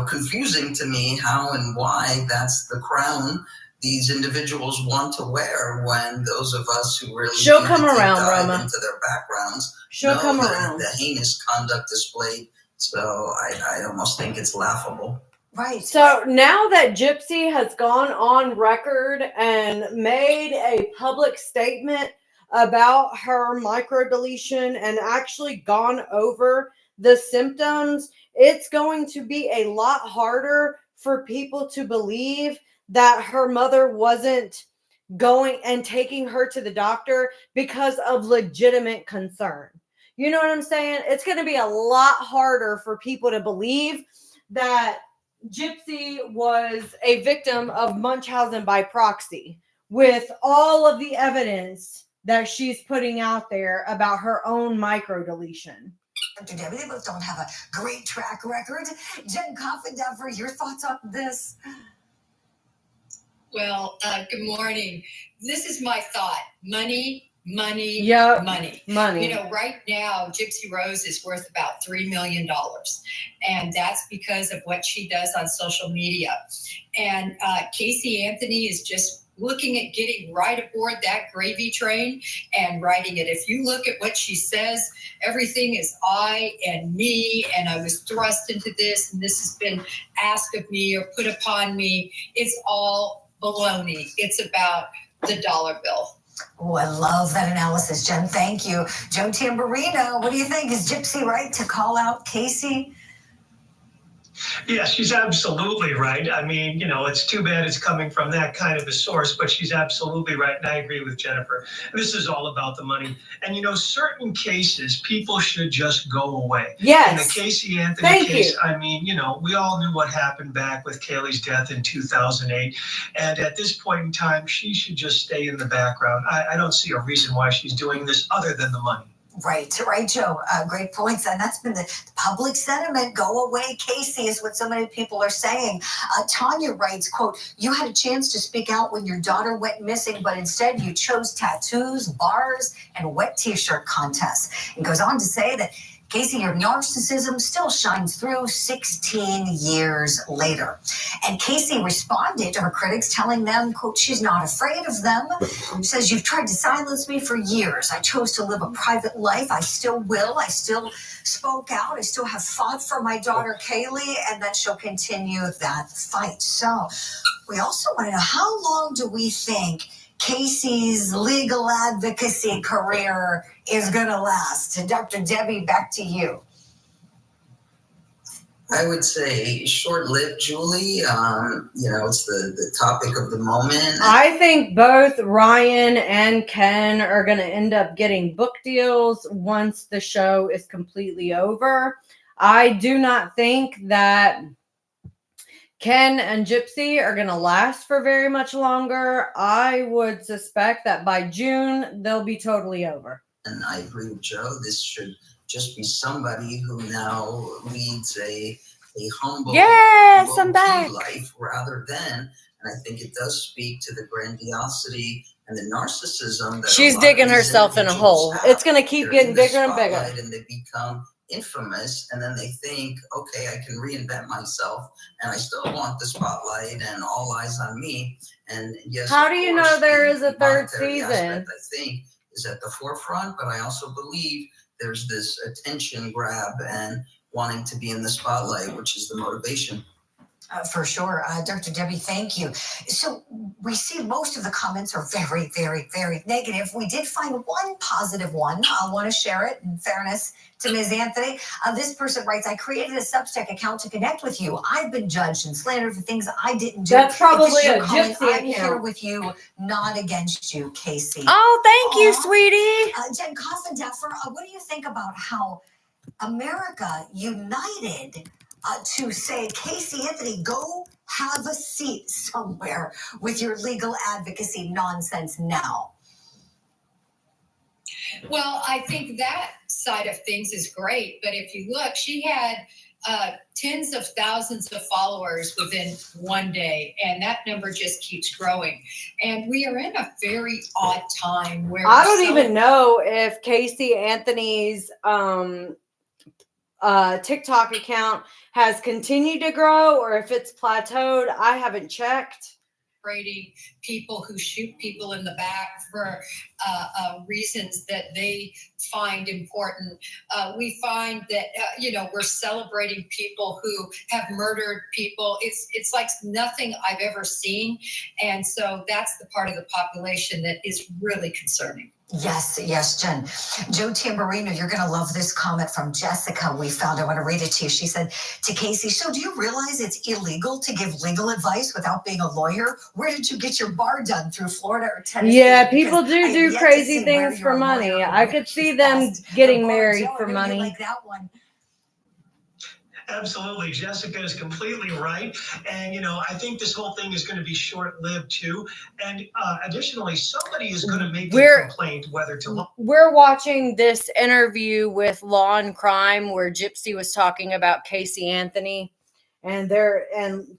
confusing to me how and why that's the crown these individuals want to wear, when those of us who really she'll come around, Roma, into their backgrounds she'll know come the around heinous conduct displayed. So I almost think it's laughable. Right. So now that Gypsy has gone on record and made a public statement about her microdeletion and actually gone over the symptoms, it's going to be a lot harder for people to believe that her mother wasn't going and taking her to the doctor because of legitimate concern. You know what I'm saying? It's going to be a lot harder for people to believe that Gypsy was a victim of Munchausen by proxy with all of the evidence that she's putting out there about her own microdeletion. Dr. Debbie, they both don't have a great track record. Jen Coffenduffer, your thoughts on this? Well, good morning. This is my thought. Money, money, yep. money. You know, right now, Gypsy Rose is worth about $3 million. And that's because of what she does on social media. And Casey Anthony is just looking at getting right aboard that gravy train and riding it. If you look at what she says, everything is I and me, and I was thrust into this, and this has been asked of me or put upon me. It's all baloney. It's about the dollar bill. Oh, I love that analysis, Jen. Thank you. Joe Tamburino, what do you think? Is Gypsy right to call out Casey? Yeah, she's absolutely right. I mean, it's too bad it's coming from that kind of a source, but she's absolutely right. And I agree with Jennifer. This is all about the money. And, certain cases, people should just go away. Yes. In the Casey Anthony case, I mean, we all knew what happened back with Kaylee's death in 2008. And at this point in time, she should just stay in the background. I don't see a reason why she's doing this other than the money. Right, Joe. Great points. And that's been the public sentiment. Go away, Casey, is what so many people are saying. Tanya writes, quote, you had a chance to speak out when your daughter went missing, but instead you chose tattoos, bars, and wet t-shirt contests. And goes on to say that, Casey, your narcissism still shines through 16 years later. And Casey responded to her critics, telling them, quote, she's not afraid of them. She says, you've tried to silence me for years. I chose to live a private life. I still will. I still spoke out. I still have fought for my daughter, Kaylee, and that she'll continue that fight. So we also want to know, how long do we think Casey's legal advocacy career is going to last? Dr. Debbie, back to you. I would say short-lived, Julie. It's the topic of the moment. I think both Ryan and Ken are going to end up getting book deals once the show is completely over. I do not think that Ken and Gypsy are going to last for very much longer. I would suspect that by June, they'll be totally over. And I agree with Joe. This should just be somebody who now leads a humble, yes, I'm back. life rather than, and And I think it does speak to the grandiosity and the narcissism that She's a lot of digging these herself in a individuals hole. have. It's going to keep They're getting in the bigger and bigger. spotlight and they become infamous, and then they think, okay, I can reinvent myself and I still want the spotlight and all eyes on me. And yes, How of do you course, know there is a the third monetary season? aspect, I think, is at the forefront, but I also believe there's this attention grab and wanting to be in the spotlight, which is the motivation. For sure. Dr. Debbie, thank you. So we see most of the comments are very, very, very negative. We did find one positive one. I want to share it in fairness to Ms. Anthony. This person writes, I created a Substack account to connect with you. I've been judged and slandered for things I didn't do. That's probably If this is your a comment, Gypsy I'm here account. with you, not against you, Casey. Oh, thank you, Aw. sweetie. Jen Cossendeffer, what do you think about how America united to say, Casey Anthony, go have a seat somewhere with your legal advocacy nonsense now? Well, I think that side of things is great. But if you look, she had tens of thousands of followers within one day, and that number just keeps growing. And we are in a very odd time where I don't even know if Casey Anthony's TikTok account has continued to grow or if it's plateaued. I haven't checked. People who shoot people in the back for reasons that they find important. We find that we're celebrating people who have murdered people. It's like nothing I've ever seen, and so that's the part of the population that is really concerning. Yes, Jen. Joe Tamburino, you're going to love this comment from Jessica we found. I want to read it to you. She said to Casey, so do you realize it's illegal to give legal advice without being a lawyer? Where did you get your bar done? Through Florida or Tennessee? Yeah, people do crazy things for money. I could see them getting married for money. Like that one. Absolutely. Jessica is completely right. And, I think this whole thing is going to be short-lived too. And additionally, somebody is going to make a complaint whether to... We're watching this interview with Law and Crime where Gypsy was talking about Casey Anthony and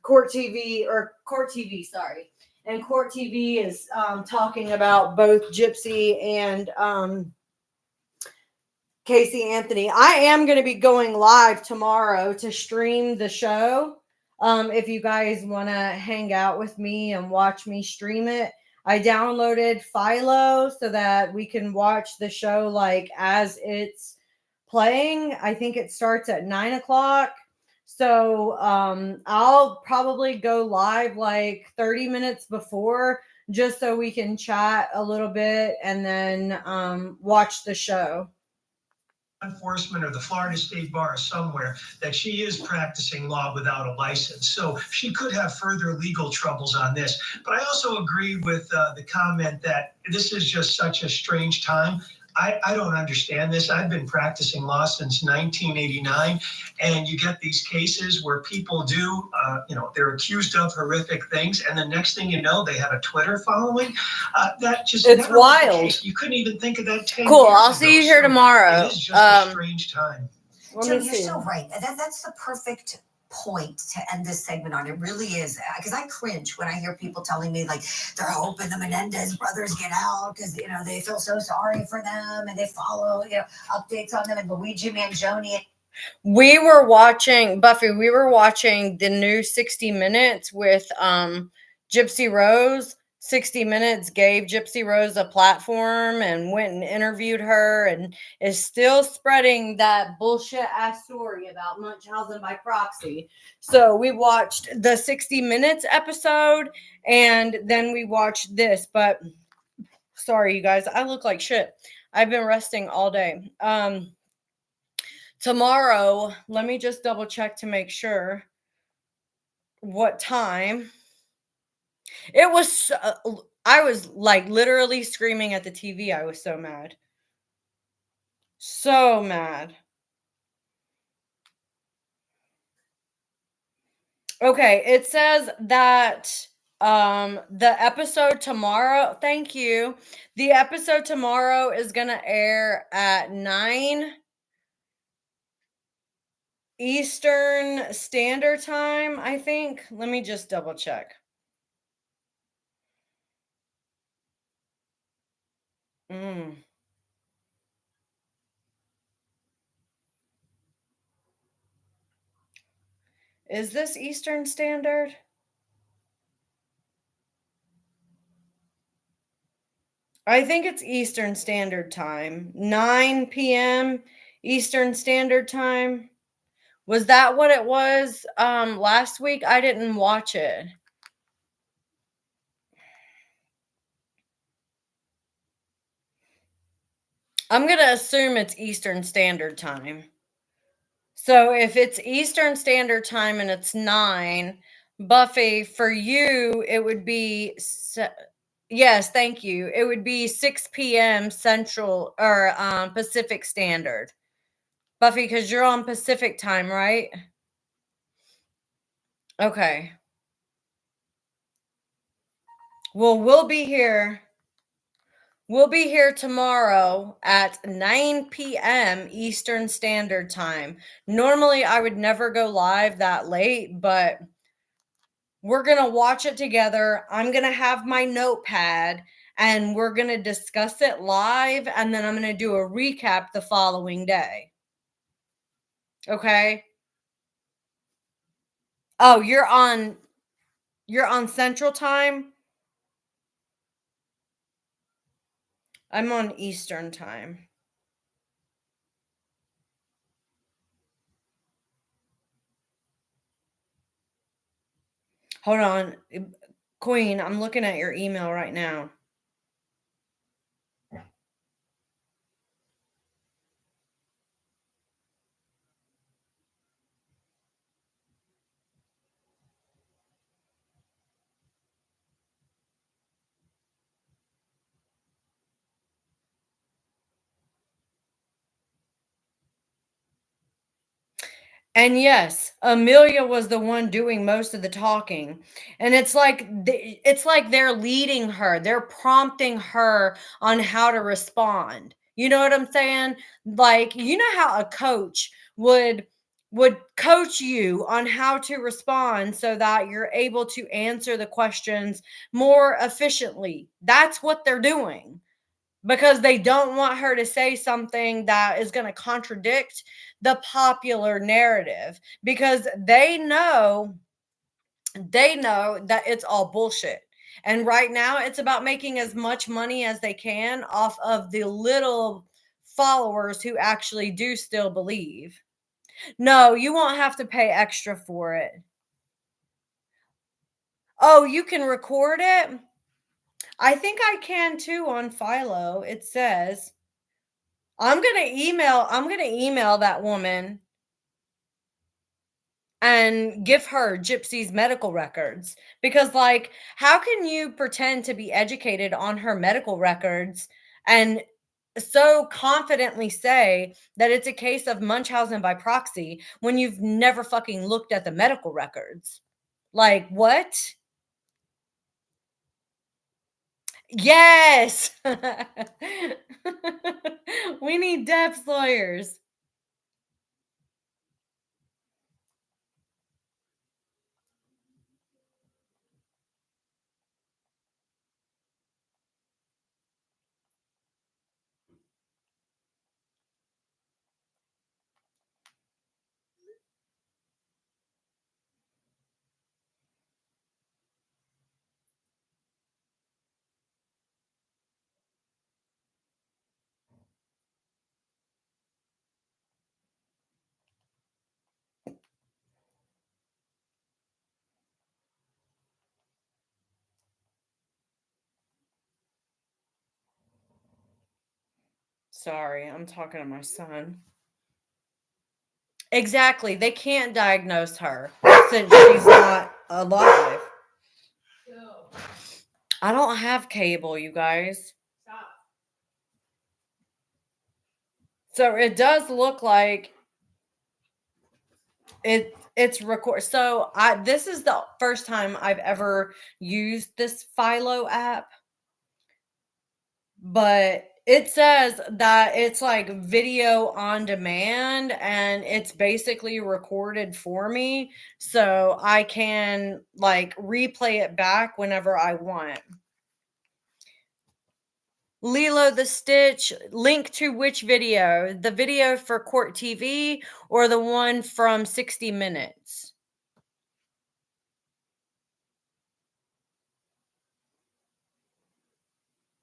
Court TV, sorry. And Court TV is talking about both Gypsy and Casey Anthony. I am going to be going live tomorrow to stream the show. If you guys want to hang out with me and watch me stream it, I downloaded Philo so that we can watch the show like as it's playing. I think it starts at 9:00. So I'll probably go live like 30 minutes before just so we can chat a little bit and then watch the show. Enforcement or the Florida State Bar or somewhere that she is practicing law without a license. So she could have further legal troubles on this. But I also agree with the comment that this is just such a strange time. I don't understand this. I've been practicing law since 1989, and you get these cases where people do, they're accused of horrific things, and the next thing you know, they have a Twitter following. That just it's never was the wild. case. You couldn't even think of that 10 Cool. years I'll ago. see you here tomorrow. It is just a strange time. Joe, you're so right. That's the perfect point to end this segment on. It really is, because I cringe when I hear people telling me like they're hoping the Menendez brothers get out because they feel so sorry for them and they follow updates on them and Luigi Mangione. We were watching the new 60 Minutes with Gypsy Rose. 60 Minutes gave Gypsy Rose a platform and went and interviewed her and is still spreading that bullshit ass story about Munchausen by proxy. So we watched the 60 Minutes episode and then we watched this, but sorry you guys, I look like shit. I've been resting all day. Tomorrow, let me just double check to make sure what time. It was, I was like literally screaming at the TV. I was so mad. So mad. Okay, it says that the episode tomorrow, thank you. The episode tomorrow is going to air at 9 Eastern Standard Time, I think. Let me just double check. Mm. Is this Eastern Standard? I think it's Eastern Standard Time. 9 p.m. Eastern Standard Time. Was that what it was last week? I didn't watch it. I'm going to assume it's Eastern Standard Time. So if it's Eastern Standard Time and it's 9, Buffy, for you, it would be, yes, thank you. It would be 6 p.m. Central or Pacific Standard. Buffy, because you're on Pacific Time, right? Okay. Well, we'll be here. We'll be here tomorrow at 9 p.m. Eastern Standard Time. Normally, I would never go live that late, but we're going to watch it together. I'm going to have my notepad, and we're going to discuss it live, and then I'm going to do a recap the following day. Okay? Oh, you're on Central Time? I'm on Eastern Time. Hold on. Queen, I'm looking at your email right now. And yes, Amelia was the one doing most of the talking. And it's like they're leading her. They're prompting her on how to respond. You know what I'm saying? Like, you know how a coach would coach you on how to respond so that you're able to answer the questions more efficiently. That's what they're doing. Because they don't want her to say something that is going to contradict the popular narrative, because they know that it's all bullshit. And right now it's about making as much money as they can off of the little followers who actually do still believe. No, you won't have to pay extra for it. Oh, you can record it? I think I can too on Philo. It says I'm going to email that woman and give her Gypsy's medical records, because, like, how can you pretend to be educated on her medical records and so confidently say that it's a case of Munchausen by proxy when you've never fucking looked at the medical records? Like, what? Yes. We need Depp's lawyers. Sorry, I'm talking to my son. Exactly. They can't diagnose her since she's not alive. I don't have cable, you guys. So it does look like it's record. So this is the first time I've ever used this Philo app. But it says that it's like video on demand, and it's basically recorded for me, so I can like replay it back whenever I want. Lilo the Stitch, link to which video? The video for Court TV or the one from 60 Minutes?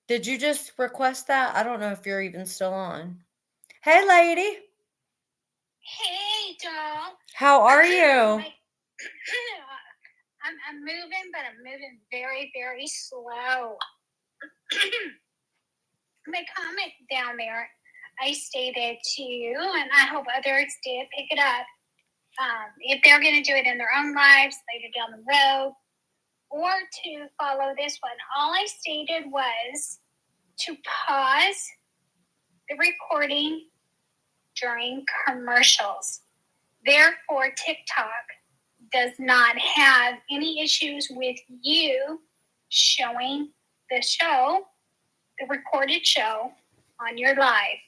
Did you just request that? I don't know if you're even still on. Hey, lady. Hey, doll. How are you? I'm moving, but I'm moving very, very slow. My comment down there, I stated to you, and I hope others did pick it up. If they're going to do it in their own lives later down the road, or to follow this one, all I stated was to pause the recording during commercials. Therefore, TikTok does not have any issues with you showing the show, the recorded show, on your live.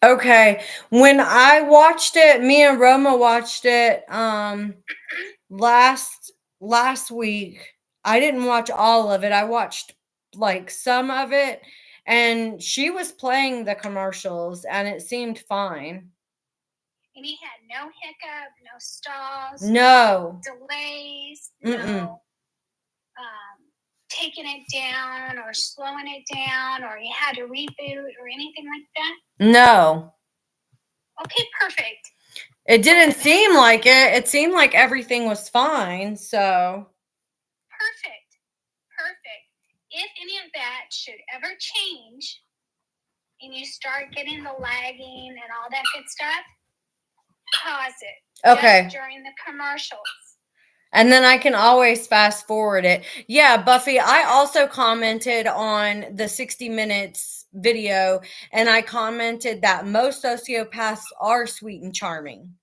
Okay. When I watched it, me and Roma watched it last week. I didn't watch all of it. I watched like some of it, and she was playing the commercials and it seemed fine. And he had no hiccup, no stalls, No delays, Mm-mm. no taking it down or slowing it down, or you had to reboot or anything like that? No. Okay, perfect. It didn't seem like it. It seemed like everything was fine, so. Perfect. If any of that should ever change and you start getting the lagging and all that good stuff, pause it. Okay. Just during the commercials. And then I can always fast forward it. Yeah, Buffy, I also commented on the 60 Minutes video, and I commented that most sociopaths are sweet and charming.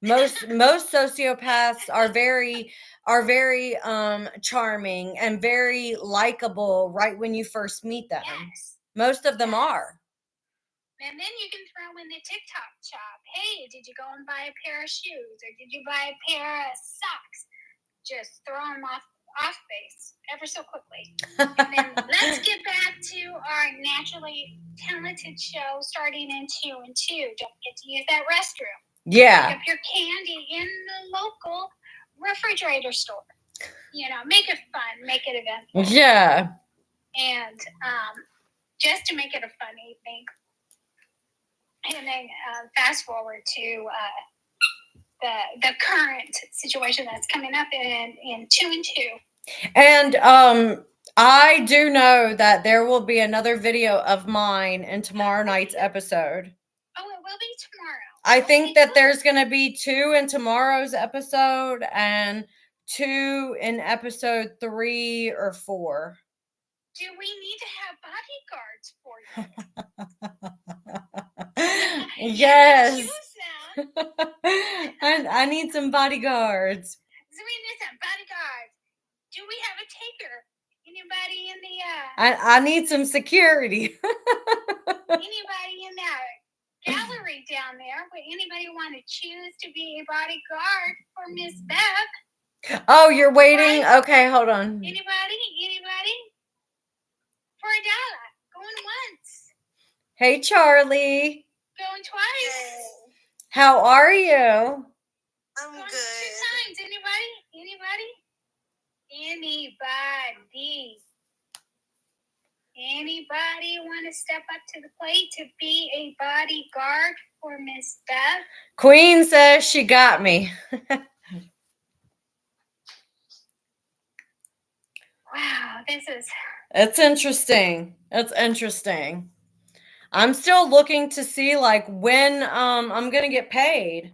Most sociopaths are very charming and very likable right when you first meet them. Yes. Most of them are. And then you can throw in the TikTok shop. Hey, did you go and buy a pair of shoes, or did you buy a pair of socks? Just throw them off base ever so quickly. And then let's get back to our naturally talented show starting in 2 and 2. Don't forget to use that restroom. Yeah. Pick up your candy in the local refrigerator store. Make it fun, make it eventful. Yeah. And just to make it a fun evening. And then fast forward to the current situation that's coming up in 2 and 2. And I do know that there will be another video of mine in tomorrow night's episode. Oh, it will be tomorrow. I think that there's going to be 2 in tomorrow's episode and 2 in episode 3 or 4. Do we need to have bodyguards for you? Yes. I need some bodyguards. So we need some bodyguards. Do we have a taker? Anybody in the I need some security. Anybody in that gallery down there? Would anybody want to choose to be a bodyguard for Miss Beth? Oh, you're waiting? Right? Okay, hold on. Anybody? For $1. Going once. Hey, Charlie. Going twice. How are you? I'm good. 2 times. Anybody? Anybody want to step up to the plate to be a bodyguard for Miss Beth? Queen says she got me. Wow, It's interesting. It's interesting. I'm still looking to see like when I'm gonna get paid.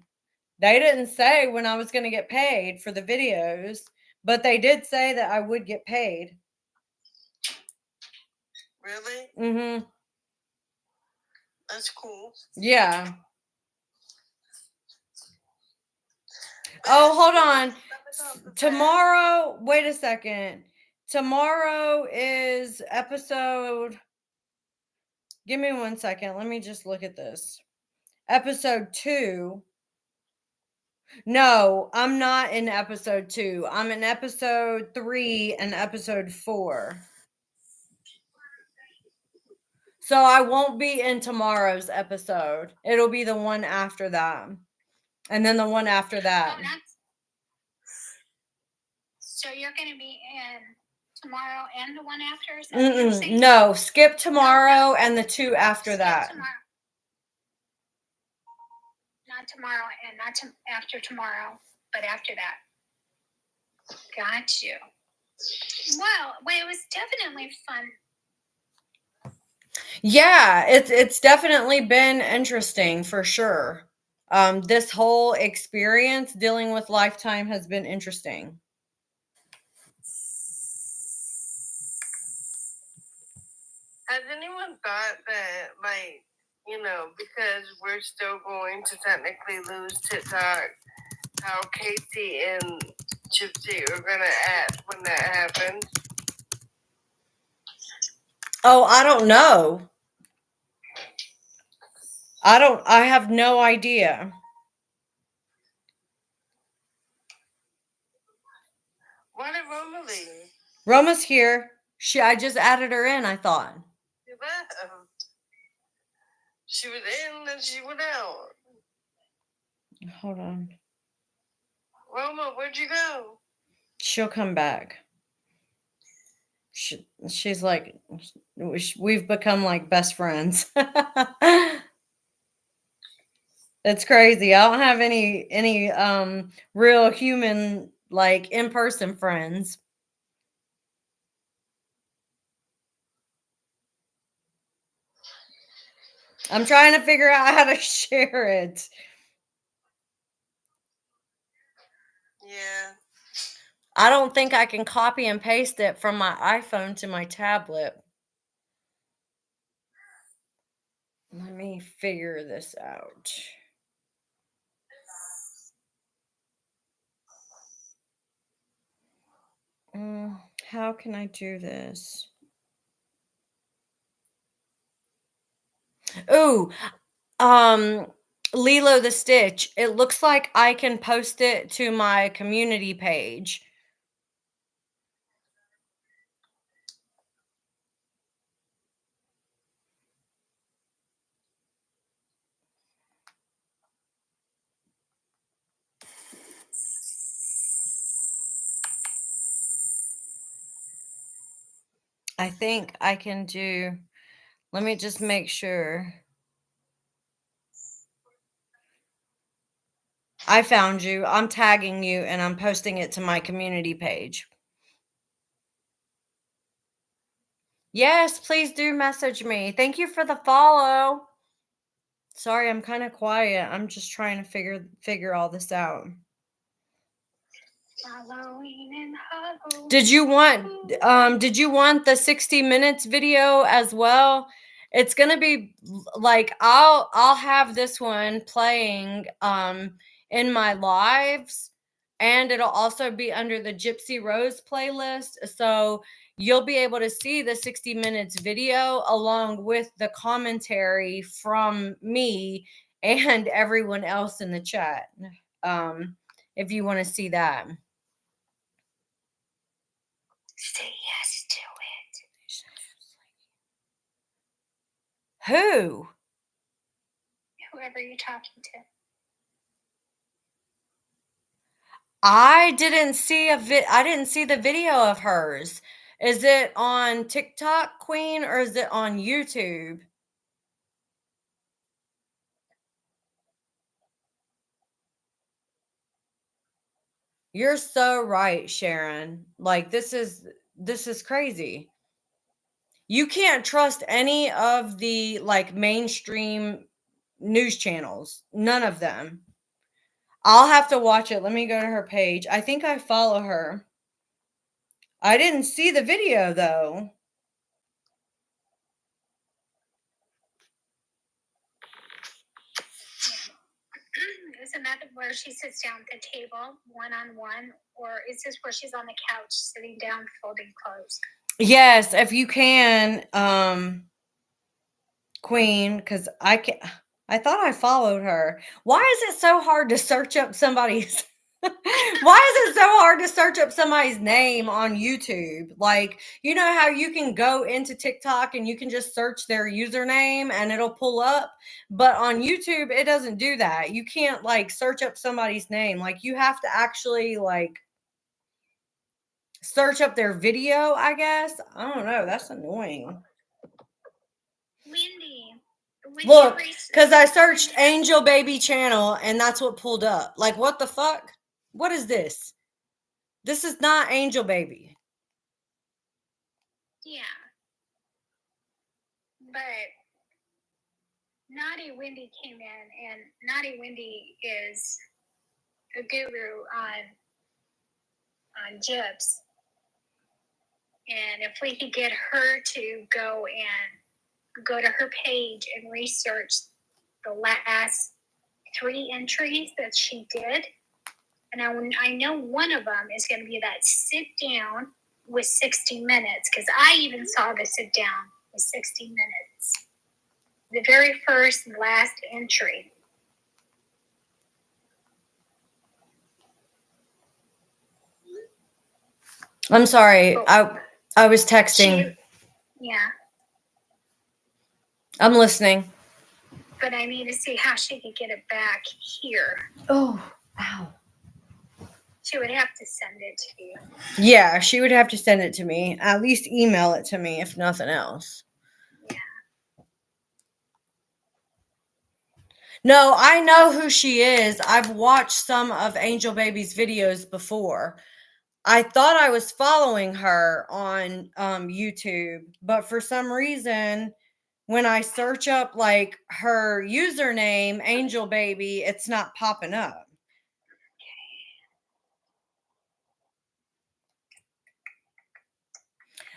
They didn't say when I was gonna get paid for the videos, but they did say that I would get paid. Really? Mm-hmm. That's cool. Yeah. Oh, hold on. Tomorrow, wait a second. Tomorrow is episode. Give me 1 second. Let me just look at this. Episode 2. No, I'm not in episode 2. I'm in episode 3 and episode 4. So I won't be in tomorrow's episode. It'll be the one after that. And then the one after that. Oh, so you're going to be in tomorrow and the one after? Is that what you're saying? No, skip tomorrow and the two after that. Tomorrow. Not tomorrow and not after tomorrow, but after that. Got you. Well, it was definitely fun. Yeah, it's definitely been interesting for sure. This whole experience dealing with Lifetime has been interesting. Has anyone thought that, like, because we're still going to technically lose TikTok, how Casey and Gypsy are going to act when that happens? Oh, I don't know. I have no idea. Why did Roma leave? Roma's here. I just added her in, I thought. She left. She was in, then she went out. Hold on. Roma, where'd you go? She'll come back. She's like, we've become like best friends. It's crazy. I don't have any real human, like, in-person friends. I'm trying to figure out how to share it. Yeah. I don't think I can copy and paste it from my iPhone to my tablet. Let me figure this out. How can I do this? Ooh, Lilo the Stitch. It looks like I can post it to my community page. I think I can do. Let me just make sure. I found you. I'm tagging you and I'm posting it to my community page. Yes, please do message me. Thank you for the follow. Sorry, I'm kind of quiet. I'm just trying to figure all this out. Did you want the 60 minutes video as well? It's gonna be like I'll have this one playing in my lives, and it'll also be under the Gypsy Rose playlist. So you'll be able to see the 60 minutes video along with the commentary from me and everyone else in the chat. If you want to see that. Say yes to it. Who? Whoever you're talking to. I didn't see I didn't see the video of hers. Is it on TikTok, Queen, or is it on YouTube? You're so right, Sharon. Like this is crazy. You can't trust any of the like mainstream news channels. None of them. I'll have to watch it. Let me go to her page. I think I follow her. I didn't see the video though. Isn't that where she sits down at the table one-on-one? Or is this where she's on the couch sitting down folding clothes? Yes, if you can, Queen, because I thought I followed her. Why is it so hard to search up somebody's Why is it so hard to search up somebody's name on YouTube? Like, you know how you can go into TikTok and you can just search their username and it'll pull up? But on YouTube, it doesn't do that. You can't like search up somebody's name. Like, you have to actually like search up their video, I guess. I don't know. That's annoying. Wendy. Look, because I searched Angel Baby channel and that's what pulled up. Like, what the fuck? What is this? This is not Angel Baby. Yeah. But Naughty Wendy came in, and Naughty Wendy is a guru on Gyps. And if we could get her to go to her page and research the last 3 entries that she did. And I know one of them is going to be that sit down with 60 minutes, because I even saw the sit down with 60 minutes. The very first and last entry. I'm sorry. I was texting. Yeah. I'm listening. But I need to see how she could get it back here. Oh, ow. She would have to send it to you. Yeah, she would have to send it to me. At least email it to me, if nothing else. Yeah. No, I know who she is. I've watched some of Angel Baby's videos before. I thought I was following her on YouTube, but for some reason, when I search up like her username, Angel Baby, it's not popping up.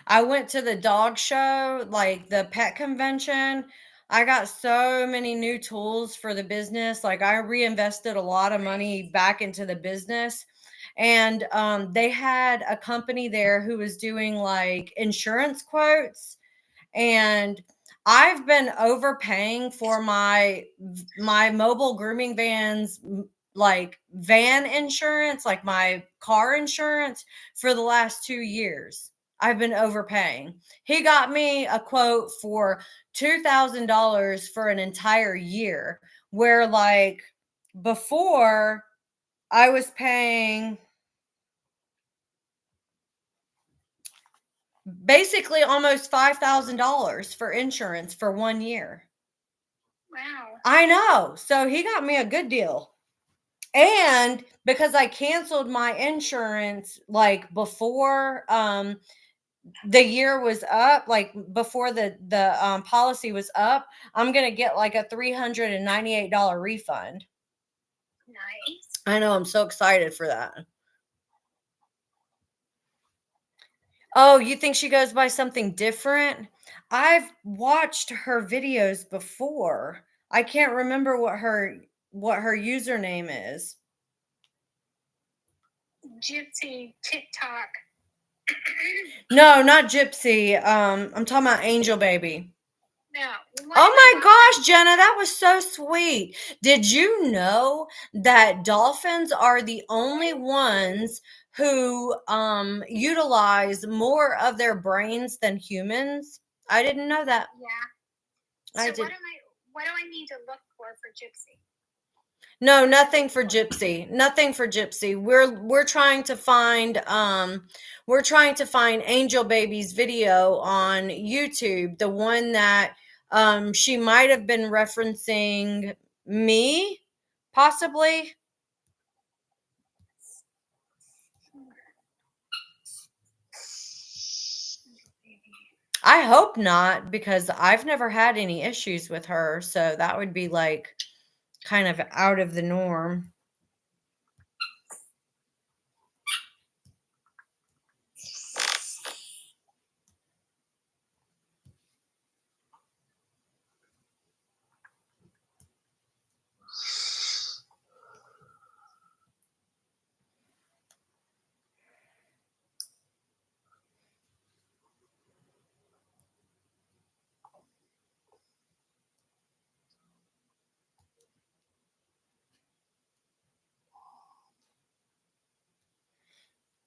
I went to the dog show, like the pet convention. I got so many new tools for the business. Like, I reinvested a lot of money back into the business. And they had a company there who was doing like insurance quotes. And I've been overpaying for my mobile grooming vans, like van insurance, like my car insurance, for the last 2 years. I've been overpaying. He got me a quote for $2,000 for an entire year, where like before I was paying basically almost $5,000 for insurance for 1 year. Wow. I know. So he got me a good deal. And because I canceled my insurance like before the year was up, like before the policy was up, I'm going to get like a $398 refund. Nice. I know. I'm so excited for that. Oh, you think she goes by something different? I've watched her videos before. I can't remember what her username is. Gypsy TikTok. No, not Gypsy. I'm talking about Angel Baby. No. Oh my gosh, Jenna, that was so sweet. Did you know that dolphins are the only ones who utilize more of their brains than humans? I didn't know that. Yeah. I So did. what do I need to look for Gypsy? No, nothing for Gypsy. Nothing for Gypsy. We're trying to find Angel Baby's video on YouTube, the one that she might have been referencing me, possibly. I hope not, because I've never had any issues with her, so that would be like kind of out of the norm.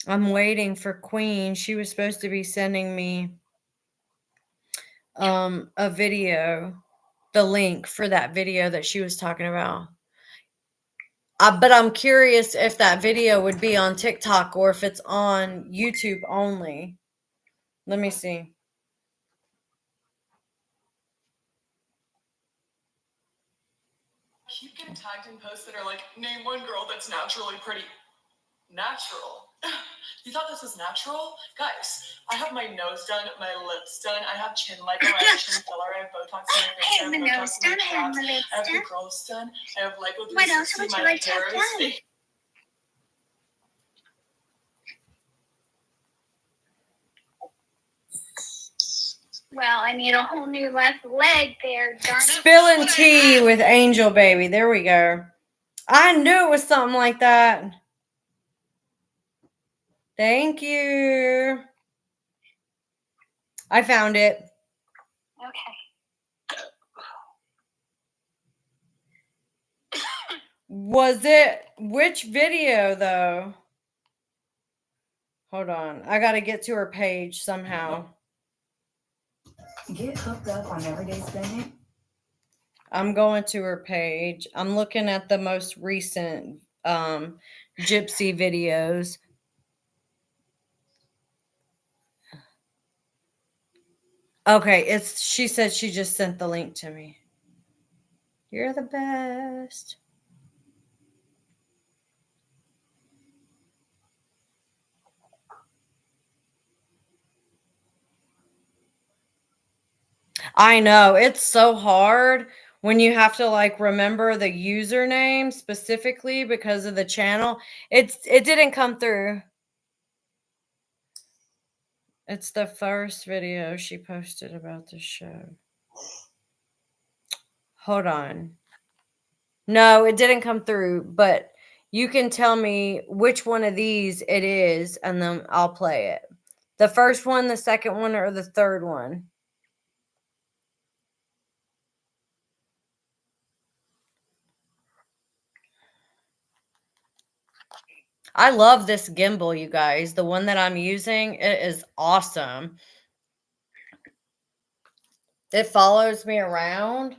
I'm waiting for Queen. She was supposed to be sending me a video, the link for that video that she was talking about. But I'm curious if that video would be on TikTok or if it's on YouTube only. Let me see. Keep getting tagged in posts that are like, name one girl that's naturally pretty. Natural. You thought this was natural? Guys, I have my nose done, my lips done, I have chin lipo, I have chin filler, I have Botox in my face, I have Botox in my calves, I have the girls done, I have lipo 360, my hair is fake. Well, I need a whole new left leg there, darn it. Spilling tea with Angel Baby. There we go. I knew it was something like that. Thank you. I found it. Okay. Was it which video though? Hold on. I got to get to her page somehow. Get hooked up on everyday spending. I'm going to her page. I'm looking at the most recent Gypsy videos. Okay, she said she just sent the link to me. You're the best. I know, it's so hard when you have to like remember the username specifically because of the channel. It didn't come through. It's the first video she posted about the show. Hold on. No, it didn't come through, but you can tell me which one of these it is, and then I'll play it. The first one, the second one, or the third one? I love this gimbal, you guys. The one that I'm using, it is awesome. It follows me around.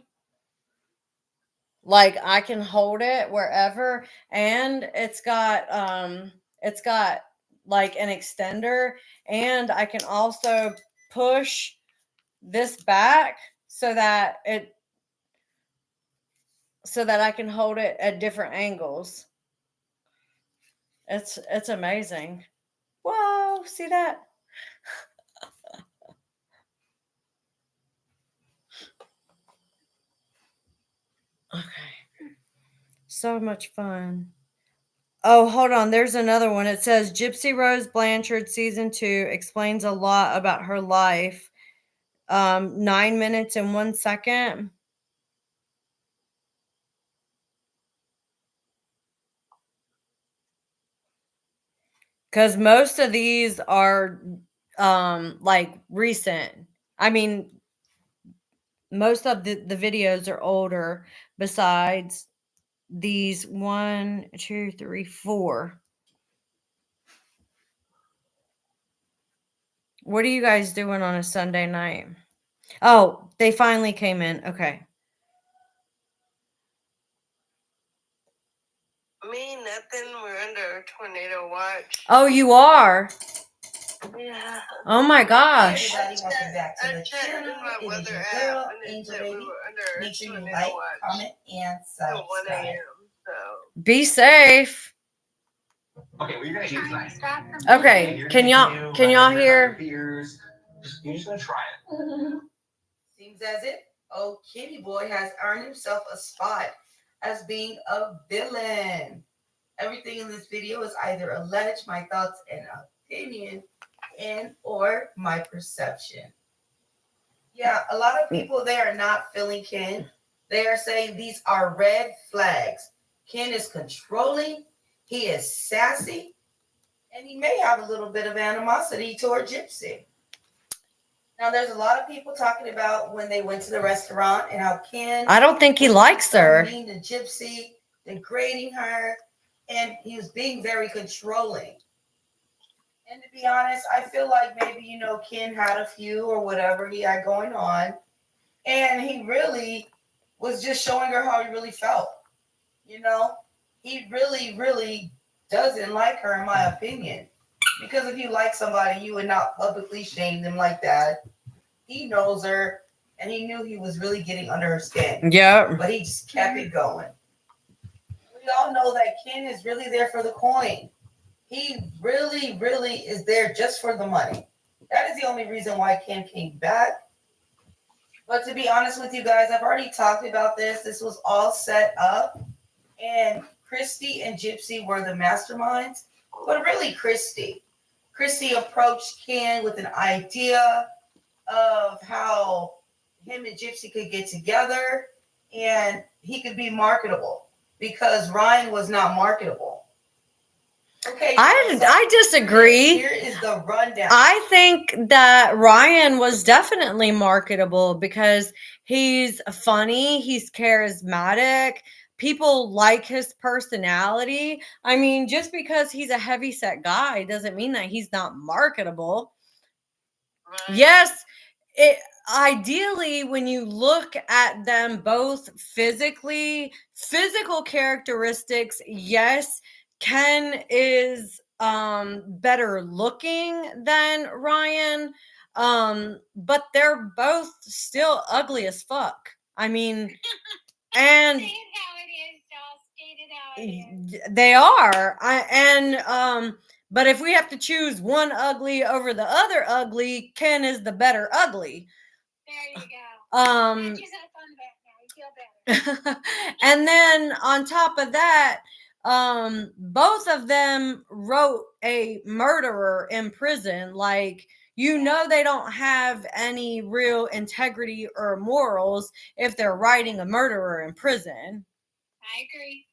Like I can hold it wherever, and it's got like an extender, and I can also push this back so that I can hold it at different angles. It's amazing. Whoa, see that? Okay. So much fun. Oh, hold on. There's another one. It says Gypsy Rose Blanchard season 2 explains a lot about her life. 9 minutes and 1 second. Because most of these are like recent. I mean, most of the videos are older besides these 1, 2, 3, 4. What are you guys doing on a Sunday night? Oh, they finally came in. Okay. Me, nothing. We're under a tornado watch. Oh, you are? Yeah. Oh my gosh. Everybody, welcome back to the channel. It is your girl, Angel Baby. Make sure you like, comment, and subscribe. Be safe. Okay, well, you're gonna eat tonight. Okay, can y'all hear? You're just gonna try it. Seems as if old Kitty Boy has earned himself a spot as being a villain. Everything in this video is either alleged, my thoughts and opinion, and or my perception. Yeah, a lot of people, they are not feeling Ken. They are saying these are red flags. Ken is controlling, he is sassy, and he may have a little bit of animosity toward Gypsy. Now, there's a lot of people talking about when they went to the restaurant and how Ken... I don't think he likes her. ...mean to Gypsy, degrading her, and he was being very controlling. And to be honest, I feel like maybe, Ken had a few or whatever he had going on. And he really was just showing her how he really felt. He really, really doesn't like her, in my opinion. Because if you like somebody, you would not publicly shame them like that. He knows her, and he knew he was really getting under her skin. Yeah. But he just kept it going. We all know that Ken is really there for the coin. He really, really is there just for the money. That is the only reason why Ken came back. But to be honest with you guys, I've already talked about this. This was all set up. And Christy and Gypsy were the masterminds. But really, Christy approached Ken with an idea of how him and Gypsy could get together and he could be marketable because Ryan was not marketable. Okay, I disagree. Here is the rundown. I think that Ryan was definitely marketable because he's funny, he's charismatic. People like his personality. I mean, just because he's a heavyset guy doesn't mean that he's not marketable. Right. Yes, ideally, when you look at them both physical characteristics, yes, Ken is better looking than Ryan, but they're both still ugly as fuck. I mean, and they are. But if we have to choose one ugly over the other ugly, Ken is the better ugly. There you go. You feel better. And then on top of that, both of them wrote a murderer in prison. Like, they don't have any real integrity or morals if they're writing a murderer in prison. I agree.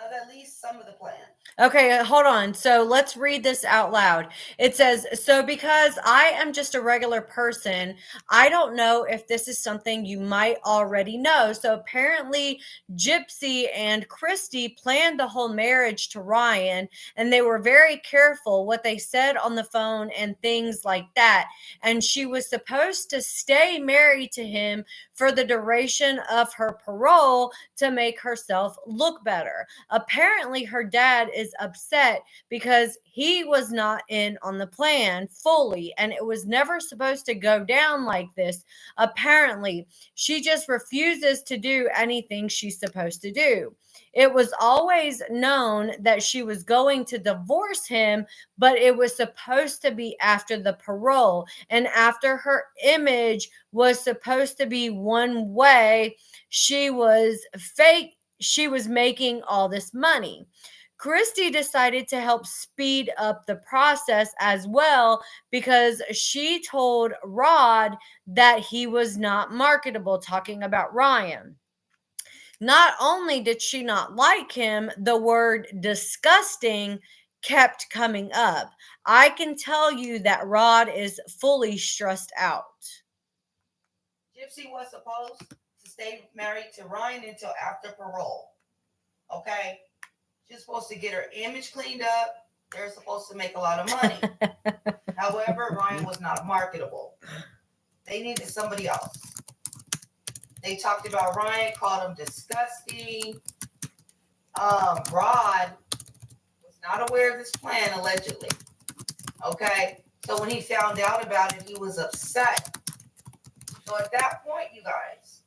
Of at least some of the plan. Okay, hold on. So let's read this out loud. It says, so because I am just a regular person, I don't know if this is something you might already know. So apparently Gypsy and Christy planned the whole marriage to Ryan, and they were very careful what they said on the phone and things like that. And she was supposed to stay married to him for the duration of her parole to make herself look better. Apparently, her dad is upset because he was not in on the plan fully, and it was never supposed to go down like this. Apparently, she just refuses to do anything she's supposed to do. It was always known that she was going to divorce him, but it was supposed to be after the parole and after her image was supposed to be one way. She was making all this money. Christy decided to help speed up the process as well because she told Rod that he was not marketable, talking about Ryan. Not only did she not like him, the word disgusting kept coming up. I can tell you that Rod is fully stressed out. Gypsy was supposed to stay married to Ryan until after parole. Okay? She's supposed to get her image cleaned up. They're supposed to make a lot of money. However, Ryan was not marketable. They needed somebody else. They talked about Ryan, called him disgusting. Rod was not aware of this plan, allegedly. Okay? So when he found out about it, he was upset. So at that point, you guys,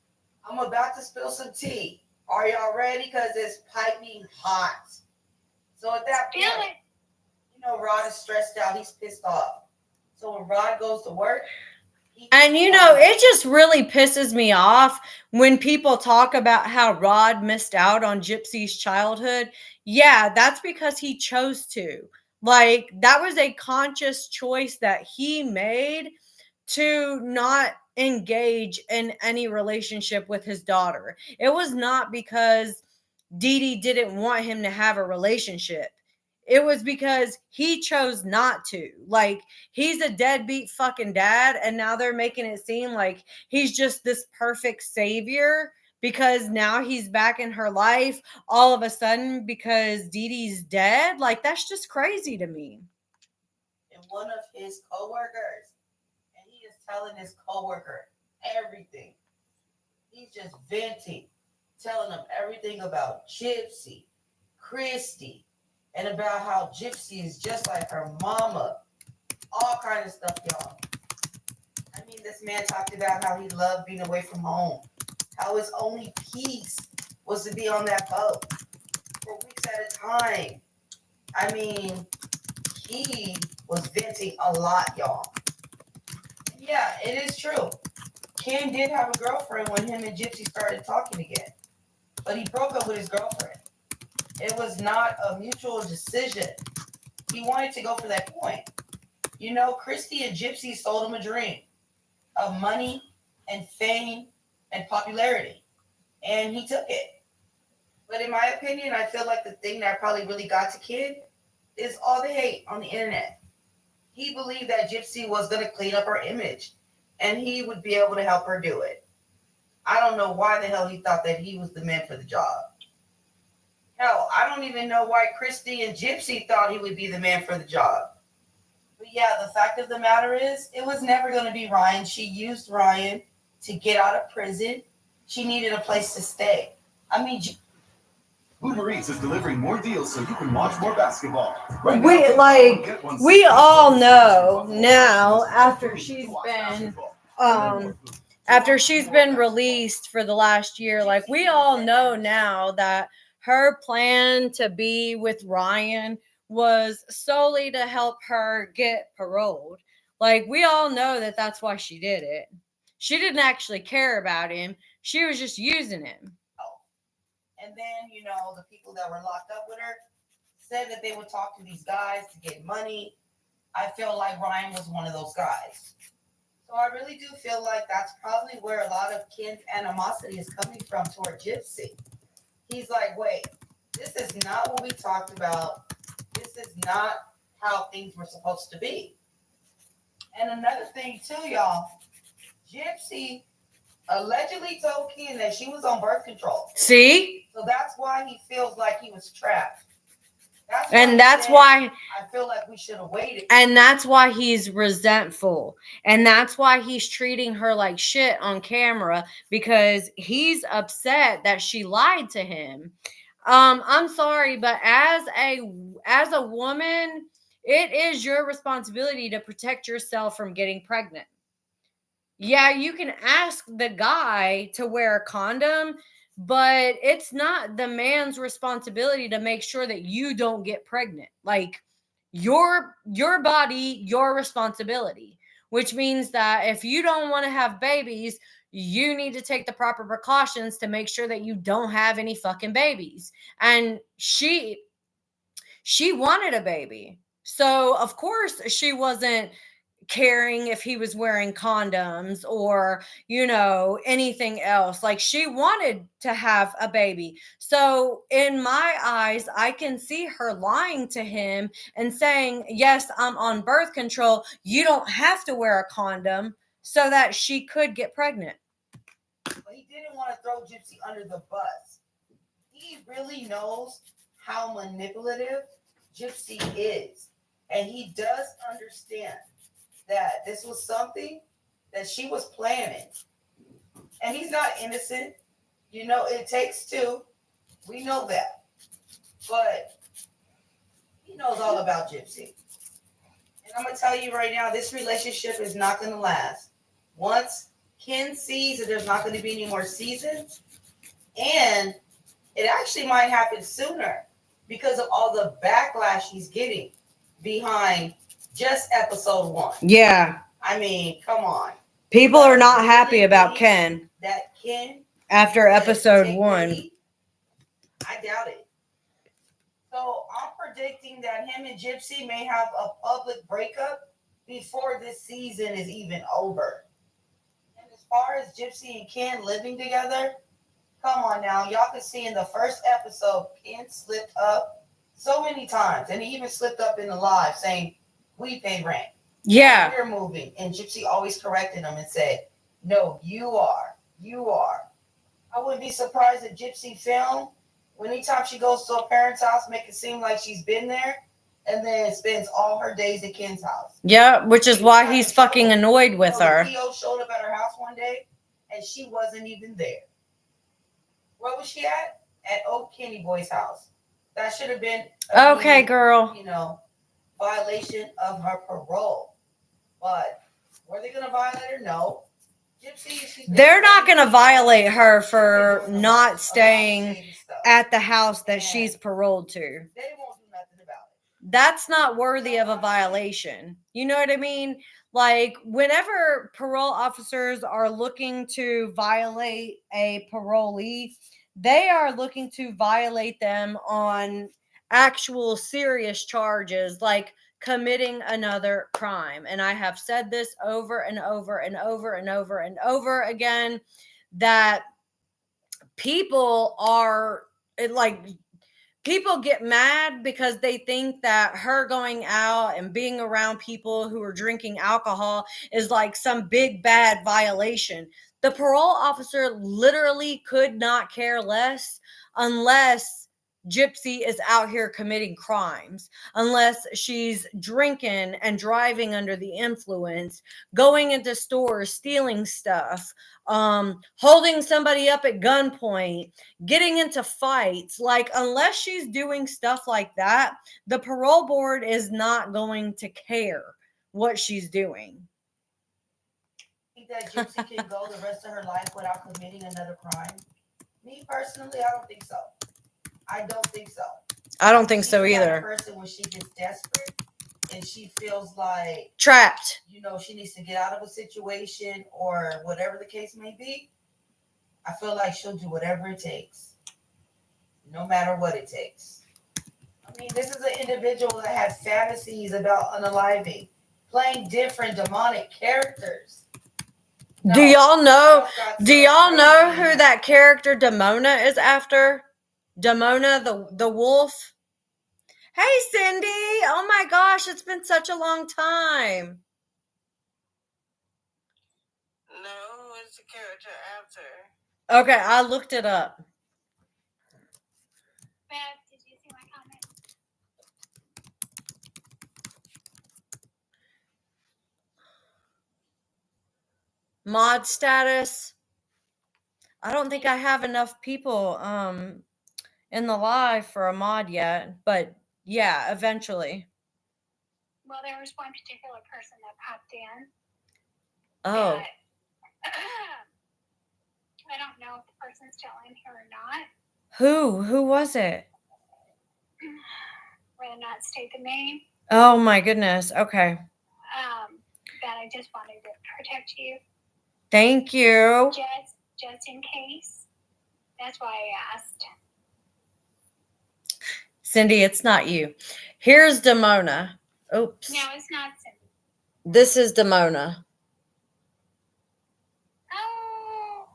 I'm about to spill some tea. Are y'all ready? Because it's piping hot. So at that point, Rod is stressed out. He's pissed off. So when Rod goes to work, and it just really pisses me off when people talk about how Rod missed out on Gypsy's childhood. Yeah, that's because he chose to. Like, that was a conscious choice that he made to not engage in any relationship with his daughter. It was not because Dee Dee didn't want him to have a relationship. It was because he chose not to. Like, he's a deadbeat fucking dad, and now they're making it seem like he's just this perfect savior. because now he's back in her life all of a sudden because Dee Dee's dead. Like, that's just crazy to me. And one of his coworkers, and he is telling his coworker everything. He's just venting, telling him everything about Gypsy, Christy, and about how Gypsy is just like her mama. All kind of stuff, y'all. I mean, this man talked about how he loved being away from home. How his only peace was to be on that boat for weeks at a time. I mean, he was venting a lot, y'all. Yeah, it is true. Ken did have a girlfriend when him and Gypsy started talking again. But he broke up with his girlfriend. It was not a mutual decision. He wanted to go for that point. You know, Christy and Gypsy sold him a dream of money and fame and popularity. And he took it. But in my opinion, I feel like the thing that probably really got to Ken is all the hate on the internet. He believed that Gypsy was going to clean up her image and he would be able to help her do it. I don't know why the hell he thought that he was the man for the job. Hell, I don't even know why Christy and Gypsy thought he would be the man for the job. But yeah, the fact of the matter is, it was never going to be Ryan. She used Ryan to get out of prison. She needed a place to stay. I mean, Uber Eats is delivering more deals so you can watch more basketball. We all know now after she's been released for the last year, like we all know now that her plan to be with Ryan was solely to help her get paroled. Like, we all know that that's why she did it. She didn't actually care about him. She was just using him. And then, you know, the people that were locked up with her said that they would talk to these guys to get money. I feel like Ryan was one of those guys. So I really do feel like that's probably where a lot of Ken's animosity is coming from toward Gypsy. He's like, wait, this is not what we talked about. This is not how things were supposed to be. And another thing too, y'all, Gypsy allegedly told Ken that she was on birth control. See? So that's why he feels like he was trapped. That's why I feel like we should have waited. And that's why he's resentful. And that's why he's treating her like shit on camera, because he's upset that she lied to him. I'm sorry, but as a woman, it is your responsibility to protect yourself from getting pregnant. Yeah, you can ask the guy to wear a condom, but it's not the man's responsibility to make sure that you don't get pregnant. Like, your body, your responsibility, which means that if you don't want to have babies, you need to take the proper precautions to make sure that you don't have any fucking babies. And she wanted a baby. So, of course, she wasn't caring if he was wearing condoms or, you know, anything else. Like, she wanted to have a baby. So in my eyes, I can see her lying to him and saying, yes, I'm on birth control. You don't have to wear a condom, so that she could get pregnant. But he didn't want to throw Gypsy under the bus. He really knows how manipulative Gypsy is. And he does understand that this was something that she was planning. And he's not innocent. You know, it takes two. We know that. But he knows all about Gypsy. And I'm going to tell you right now, this relationship is not going to last. Once Ken sees that there's not going to be any more seasons, and it actually might happen sooner because of all the backlash he's getting behind just episode 1. Yeah. I mean, come on. People are not happy about Ken. That Ken After episode 1. I doubt it. So I'm predicting that him and Gypsy may have a public breakup before this season is even over. And as far as Gypsy and Ken living together, come on now. Y'all can see in the first episode, Ken slipped up so many times. And he even slipped up in the live saying, we pay rent. Yeah. We're moving. And Gypsy always corrected him and said, no, you are. You are. I wouldn't be surprised if Gypsy film, anytime she goes to a parent's house, make it seem like she's been there, and then spends all her days at Ken's house. Yeah, which is why he's fucking annoyed with her. The PO showed up at her house one day, and she wasn't even there. Where was she at? At Old Kenny Boy's house. That should have been okay, girl. Violation of her parole. But were they gonna violate her? No. Gypsy, they're not gonna violate her for not staying at the house that she's paroled to. They won't do nothing about it. That's not worthy of a violation. You know what I mean? Like, whenever parole officers are looking to violate a parolee, they are looking to violate them on actual serious charges, like committing another crime. And I have said this over and over and over and over and over again, that people get mad because they think that her going out and being around people who are drinking alcohol is like some big bad violation. The parole officer literally could not care less unless Gypsy is out here committing crimes, unless she's drinking and driving under the influence, going into stores, stealing stuff, holding somebody up at gunpoint, getting into fights. Like, unless she's doing stuff like that, the parole board is not going to care what she's doing. Think that Gypsy can go the rest of her life without committing another crime? Me personally, I don't think so. I don't think so. I don't think so either. That person, when she gets desperate and she feels like trapped, she needs to get out of a situation or whatever the case may be, I feel like she'll do whatever it takes, no matter what it takes. I mean, this is an individual that had fantasies about unaliving, playing different demonic characters. Do y'all know who that character Demona is after? Demona, the wolf. Hey, Cindy. Oh my gosh, it's been such a long time. No, it's the character after. Okay, I looked it up. Beth, did you see my comment? Mod status. I don't think I have enough people in the live for a mod yet, but yeah, eventually. Well, there was one particular person that popped in. Oh. I don't know if the person's still in here or not. Who was it? Rather not state the name. Oh my goodness. Okay. That I just wanted to protect you. Thank you. Just in case. That's why I asked. Cindy, it's not you. Here's Demona. Oops. No, it's not Cindy. This is Demona. Oh,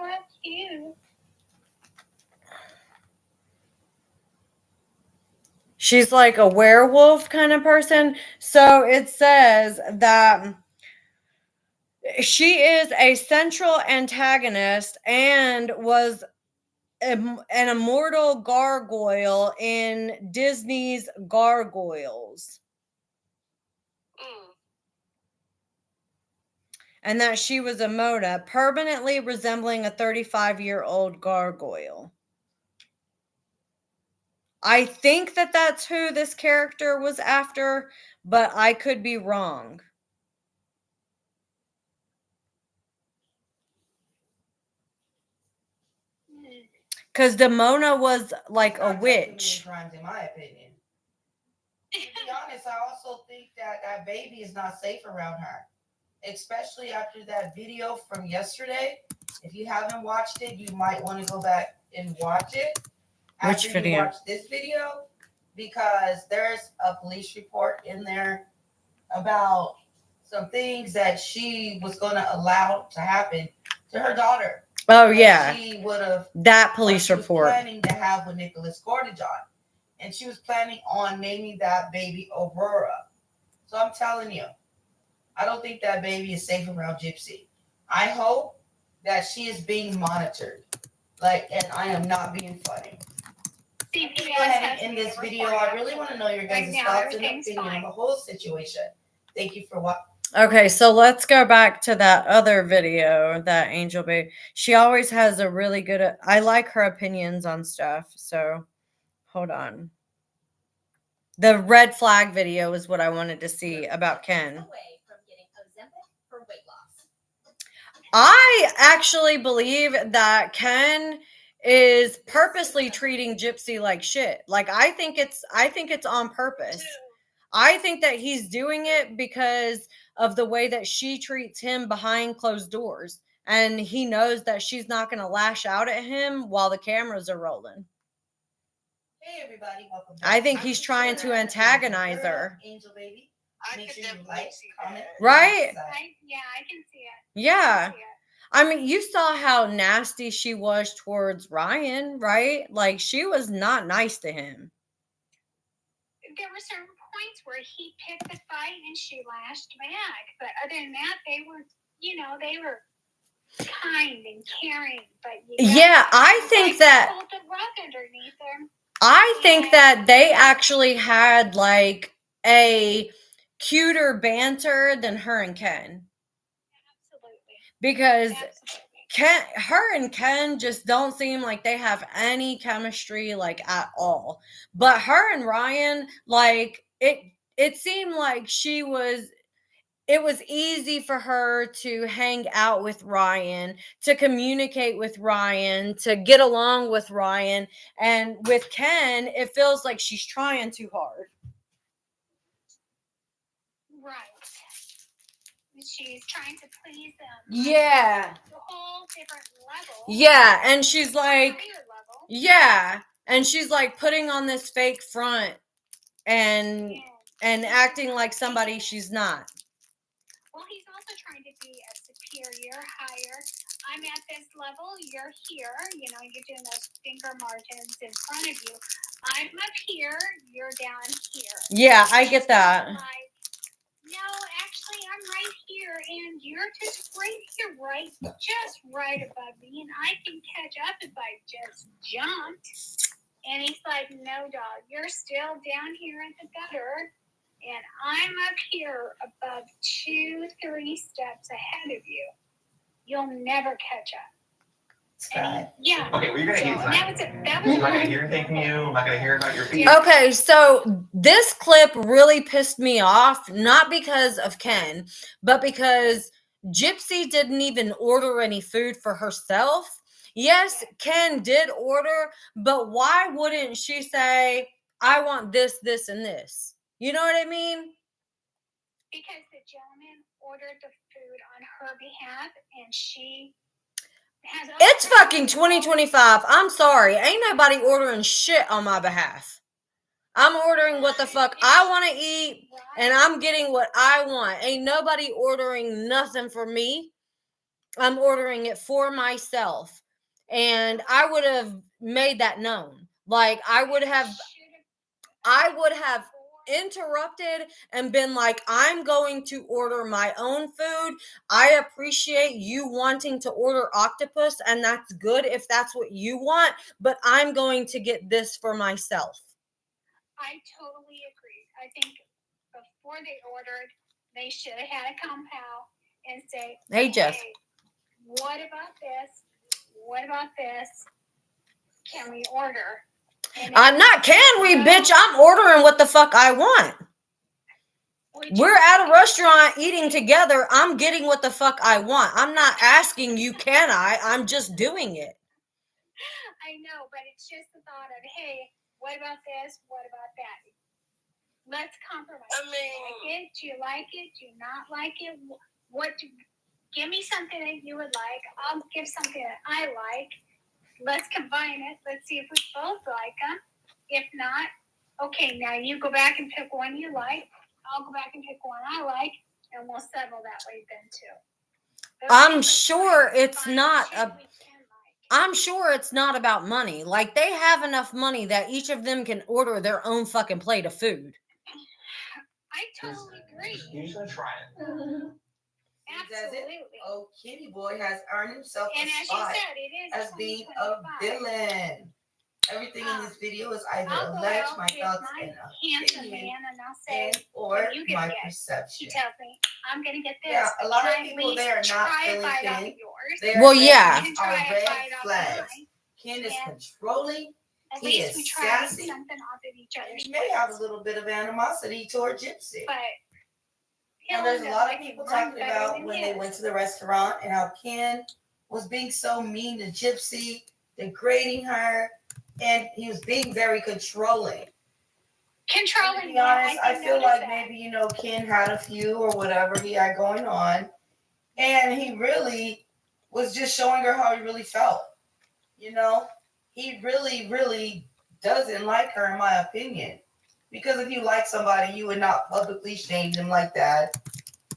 that's cute. She's like a werewolf kind of person. So it says that she is a central antagonist and was an immortal gargoyle in Disney's Gargoyles. And that she was a Mona, permanently resembling a 35-year-old gargoyle. I think that that's who this character was after, but I could be wrong. Because Demona was like a witch. Crimes, in my opinion. To be honest, I also think that that baby is not safe around her, especially after that video from yesterday. If you haven't watched it, you might want to go back and watch it. Which after video? You watch this video, because there's a police report in there about some things that she was going to allow to happen to her daughter. Oh, yeah. She would have. That police report. Planning to have with Nicholas Cordijon. And she was planning on naming that baby Aurora. So I'm telling you, I don't think that baby is safe around Gypsy. I hope that she is being monitored. Like, and I am not being funny. CPS Go ahead has and end made a this video. report I really want to know your Right guys' now, thoughts and everything's opinion on fine. the whole situation. Thank you for watching. Okay, so let's go back to that other video that Angel Baby. She always has a really good. I like her opinions on stuff. So hold on. The red flag video is what I wanted to see about Ken. I actually believe that Ken is purposely treating Gypsy like shit. Like I think it's on purpose. I think that he's doing it because of the way that she treats him behind closed doors. And he knows that she's not going to lash out at him while the cameras are rolling. Hey everybody, welcome back. I think he's trying to antagonize her. Angel Baby. Make sure you like, comment, Right? Yeah, I can see it. Yeah. I mean, you saw how nasty she was towards Ryan, right? Like, she was not nice to him. There were certain points where he picked the fight and she lashed back. But other than that, they were kind and caring. But yeah, I think that pulled the rug underneath them. I think that they actually had like a cuter banter than her and Ken. Absolutely. Because her and Ken just don't seem like they have any chemistry like at all. But her and Ryan, like it seemed like it was easy for her to hang out with Ryan, to communicate with Ryan, to get along with Ryan. And with Ken, it feels like she's trying too hard. Right. She's trying to please them. Yeah. A whole different level. Yeah. And she's like, yeah. And she's like putting on this fake front and acting like somebody she's not. Well, he's also trying to be a superior, higher. I'm at this level, you're here. You're doing those finger margins in front of you. I'm up here, you're down here. Yeah, I get that. Like, no, actually, I'm right here, and you're just right here, just right above me, and I can catch up if I just jumped. And he's like, no, dog, you're still down here at the gutter. And I'm up here above 2-3 steps ahead of you. You'll never catch up. Yeah. Okay, well, you're going to eat tonight. I'm not going to hear anything from you. I'm not going to hear about your feet. Okay, so this clip really pissed me off, not because of Ken, but because Gypsy didn't even order any food for herself. Yes, Ken did order, but why wouldn't she say, I want this, this, and this? You know what I mean? Because the gentleman ordered the food on her behalf, and she has. It's fucking 2025. I'm sorry. Ain't nobody ordering shit on my behalf. I'm ordering what the fuck I want to eat, and I'm getting what I want. Ain't nobody ordering nothing for me. I'm ordering it for myself. And I would have made that known. Like, I would have interrupted and been like, I'm going to order my own food. I appreciate you wanting to order octopus, and that's good if that's what you want, but I'm going to get this for myself. I totally agree. I think before they ordered, they should have had a compound and say, hey, Jeff, what about this? What about this? Can we order? I'm not, can we, bitch? I'm ordering what the fuck I want. We're at a restaurant eating together. I'm getting what the fuck I want. I'm not asking you, can I? I'm just doing it. I know, but it's just the thought of, hey, what about this? What about that? Let's compromise. Do you like it? Do you not like it? Give me something that you would like. I'll give something that I like. Let's combine it. Let's see if we both like them. If not, okay, now you go back and pick one you like. I'll go back and pick one I like, and we'll settle that way then too. I'm sure it's not about money. Like, they have enough money that each of them can order their own fucking plate of food. I totally agree. You just try it. Absolutely. Oh, Kitty Boy has earned himself And a as you spot said, it is as being a 2025. villain. Everything in this video is either I'll go alleged, out my with thoughts my and handsome opinion, man and I'll say, or "What are you gonna my get?" perception. He tells me, I'm going to get this. Yeah, a lot Can of I at people least they are not try a feeling bite off Ken. of yours? They are Well, saying yeah. these Try are a red bite off of flags. mine. Ken is And controlling. At He least is we try sassy. something off of each And other's he may have a plates. little bit of animosity toward Gypsy. But Now, there's a lot of people talking about when they went to the restaurant and how Ken was being so mean to Gypsy, degrading her, and he was being very controlling. Controlling. To be honest, I feel like that. maybe, Ken had a few or whatever he had going on, and he really was just showing her how he really felt. He really, really doesn't like her, in my opinion. Because if you like somebody, you would not publicly shame them like that.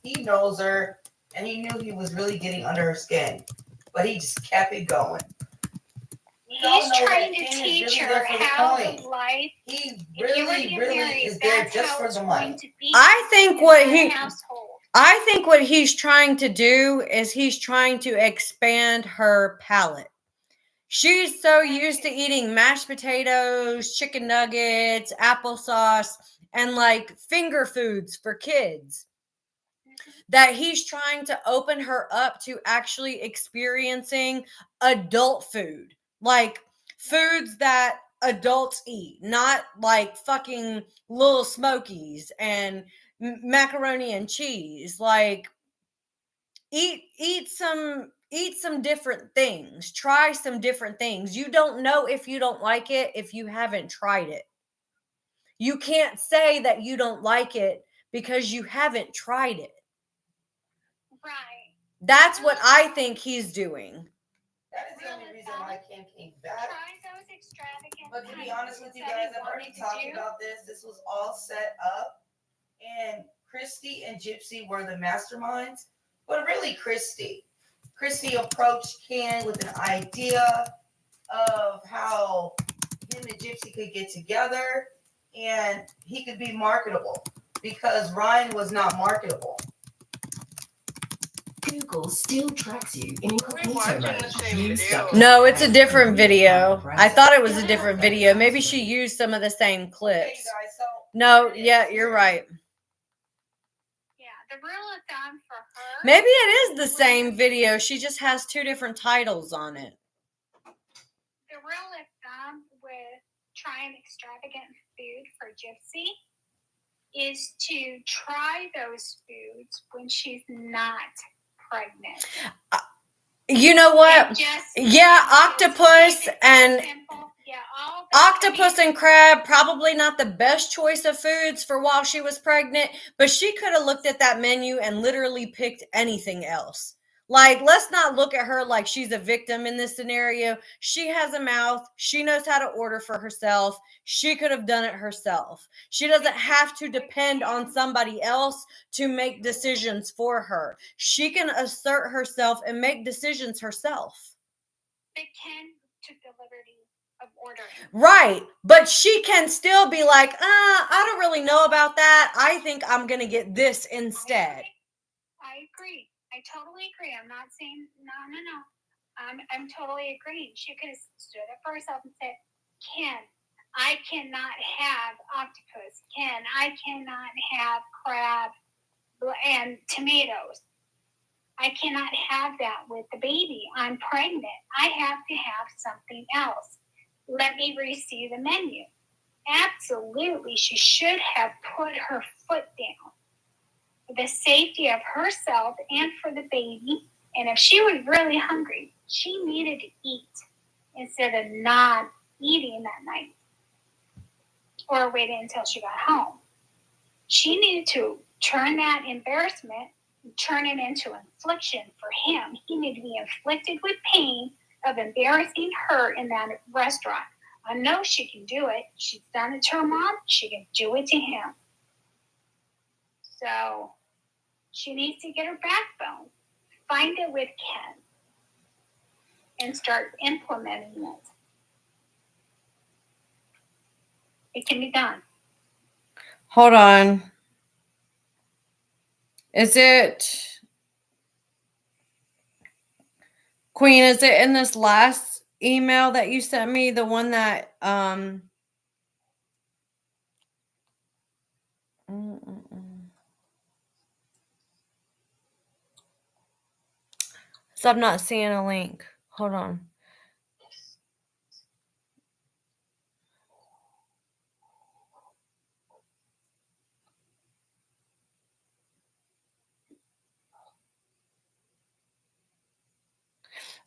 He knows her, and he knew he was really getting under her skin, but he just kept it going. He's trying to teach her how the life. He really is there just for the money. I think what he's trying to do is he's trying to expand her palate. She's so used to eating mashed potatoes, chicken nuggets, applesauce, and like finger foods for kids, that he's trying to open her up to actually experiencing adult food, like foods that adults eat, not like fucking Little Smokies and macaroni and cheese. Like eat some different things, try some different things. You don't know if you don't like it if you haven't tried it. You can't say that you don't like it because you haven't tried it. Right. That's what I think he's doing. That is the only reason why Ken came back. But to be honest with you guys, I've already talked about this. This was all set up, and Christy and Gypsy were the masterminds. But really, Christy approached Ken with an idea of how him and Gypsy could get together and he could be marketable because Ryan was not marketable. Google still tracks you in incognito mode. No, it's a different video. I thought it was a different video. Maybe she used some of the same clips. No, yeah, you're right. The rule of thumb for her. Maybe it is the same video. She just has two different titles on it. The rule of thumb with trying extravagant food for Gypsy is to try those foods when she's not pregnant. You know what? Yeah, octopus and octopus and crab, probably not the best choice of foods for while she was pregnant, but she could have looked at that menu and literally picked anything else. Like, let's not look at her like she's a victim in this scenario. She has a mouth. She knows how to order for herself. She could have done it herself. She doesn't have to depend on somebody else to make decisions for her. She can assert herself and make decisions herself. They can took the liberty of ordering. Right. But she can still be like, I don't really know about that. I think I'm going to get this instead. I agree. I totally agree. I'm not saying no. I'm totally agreeing. She could have stood up for herself and said, Ken, I cannot have octopus. Ken, I cannot have crab and tomatoes. I cannot have that with the baby. I'm pregnant. I have to have something else. Let me receive the menu. Absolutely, she should have put her foot down for the safety of herself and for the baby. And if she was really hungry, she needed to eat instead of not eating that night or waiting until she got home. She needed to turn that embarrassment and turn it into infliction for him. He needed to be inflicted with pain of embarrassing her in that restaurant. I know she can do it. She's done it to her mom. She can do it to him. So she needs to get her backbone, find it with Ken, and start implementing it. It can be done. Hold on. Is it Queen, is it in this last email that you sent me? The one that So I'm not seeing a link. Hold on.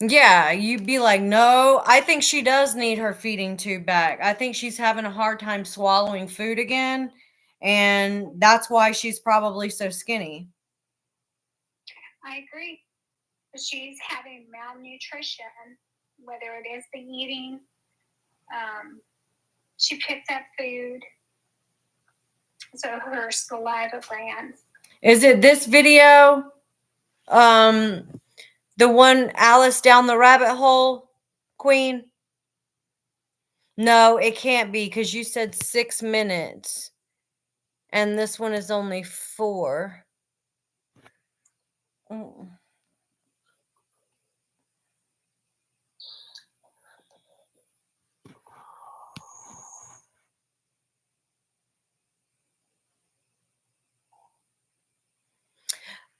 Yeah, you'd be like, no, I think she does need her feeding tube back. I think she's having a hard time swallowing food again. And that's why she's probably so skinny. I agree. She's having malnutrition, whether it is the eating, she picks up food, so her saliva glands. Is it this video? The one Alice down the rabbit hole, Queen? No, it can't be because you said 6 minutes. And this one is only 4. Oh.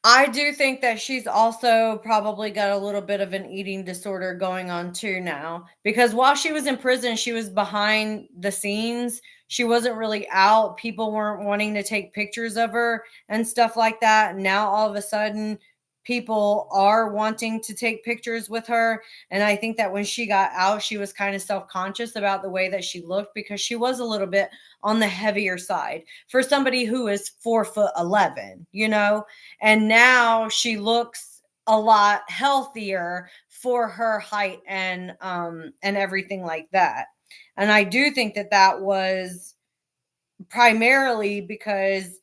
I do think that she's also probably got a little bit of an eating disorder going on too now. Because while she was in prison, she was behind the scenes. She wasn't really out. People weren't wanting to take pictures of her and stuff like that. Now all of a sudden, people are wanting to take pictures with her. And I think that when she got out, she was kind of self-conscious about the way that she looked because she was a little bit on the heavier side for somebody who is 4'11", you know? And now she looks a lot healthier for her height and everything like that. And I do think that that was primarily because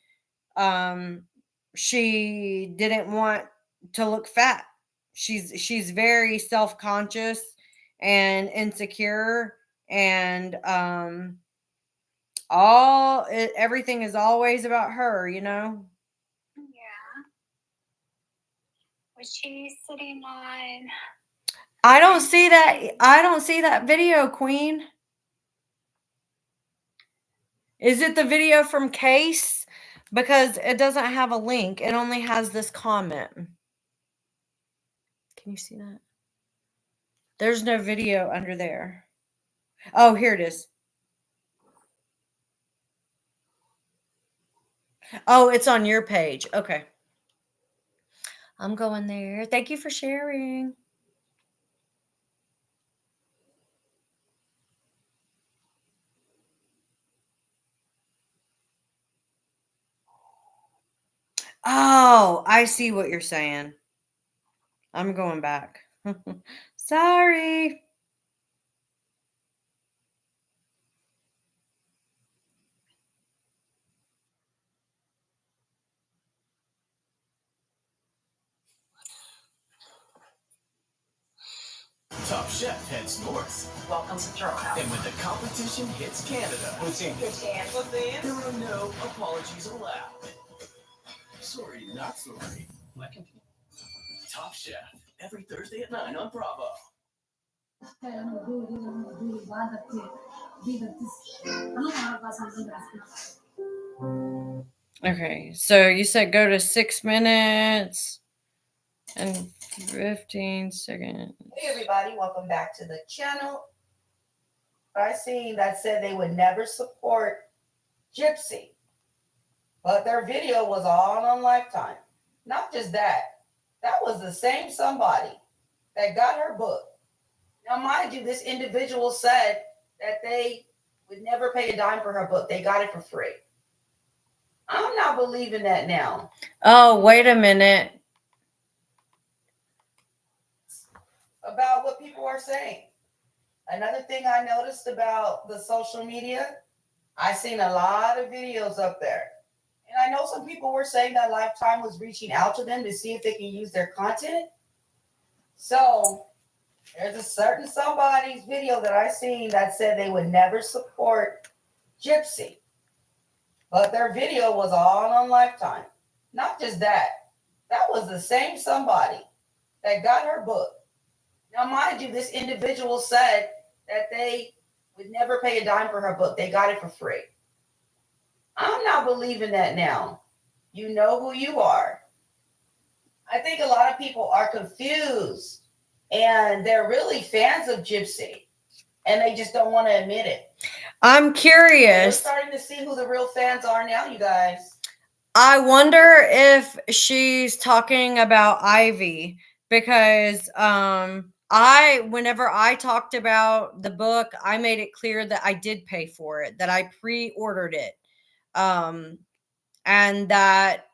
she didn't want to look fat. She's very self-conscious and insecure, and everything is always about her, you know? Yeah. Was she sitting on? I don't see that video, Queen. Is it the video from Case? Because it doesn't have a link. It only has this comment. Can you see that? There's no video under there. Oh, here it is. Oh, it's on your page. Okay. I'm going there. Thank you for sharing. Oh, I see what you're saying. I'm going back. Sorry. Top Chef heads north. Welcome to Throwhouse. And when the competition hits Canada, there are no apologies allowed. Sorry, not sorry. Top Chef, every Thursday at 9 on Bravo. Okay, so you said go to 6 minutes and 15 seconds. Hey everybody, welcome back to the channel. I seen that said they would never support Gypsy, but their video was all on Lifetime. Not just that, that was the same somebody that got her book. Now, mind you, this individual said that they would never pay a dime for her book. They got it for free. I'm not believing that now. Oh, wait a minute. About what people are saying. Another thing I noticed about the social media, I seen a lot of videos up there. And I know some people were saying that Lifetime was reaching out to them to see if they can use their content. So there's a certain somebody's video that I seen that said they would never support Gypsy. But their video was all on Lifetime. Not just that, that was the same somebody that got her book. Now, mind you, this individual said that they would never pay a dime for her book. They got it for free. I'm not believing that now. You know who you are. I think a lot of people are confused and they're really fans of Gypsy and they just don't want to admit it. I'm curious. We're starting to see who the real fans are now, you guys. I wonder if she's talking about Ivy because whenever I talked about the book, I made it clear that I did pay for it, that I pre-ordered it. And that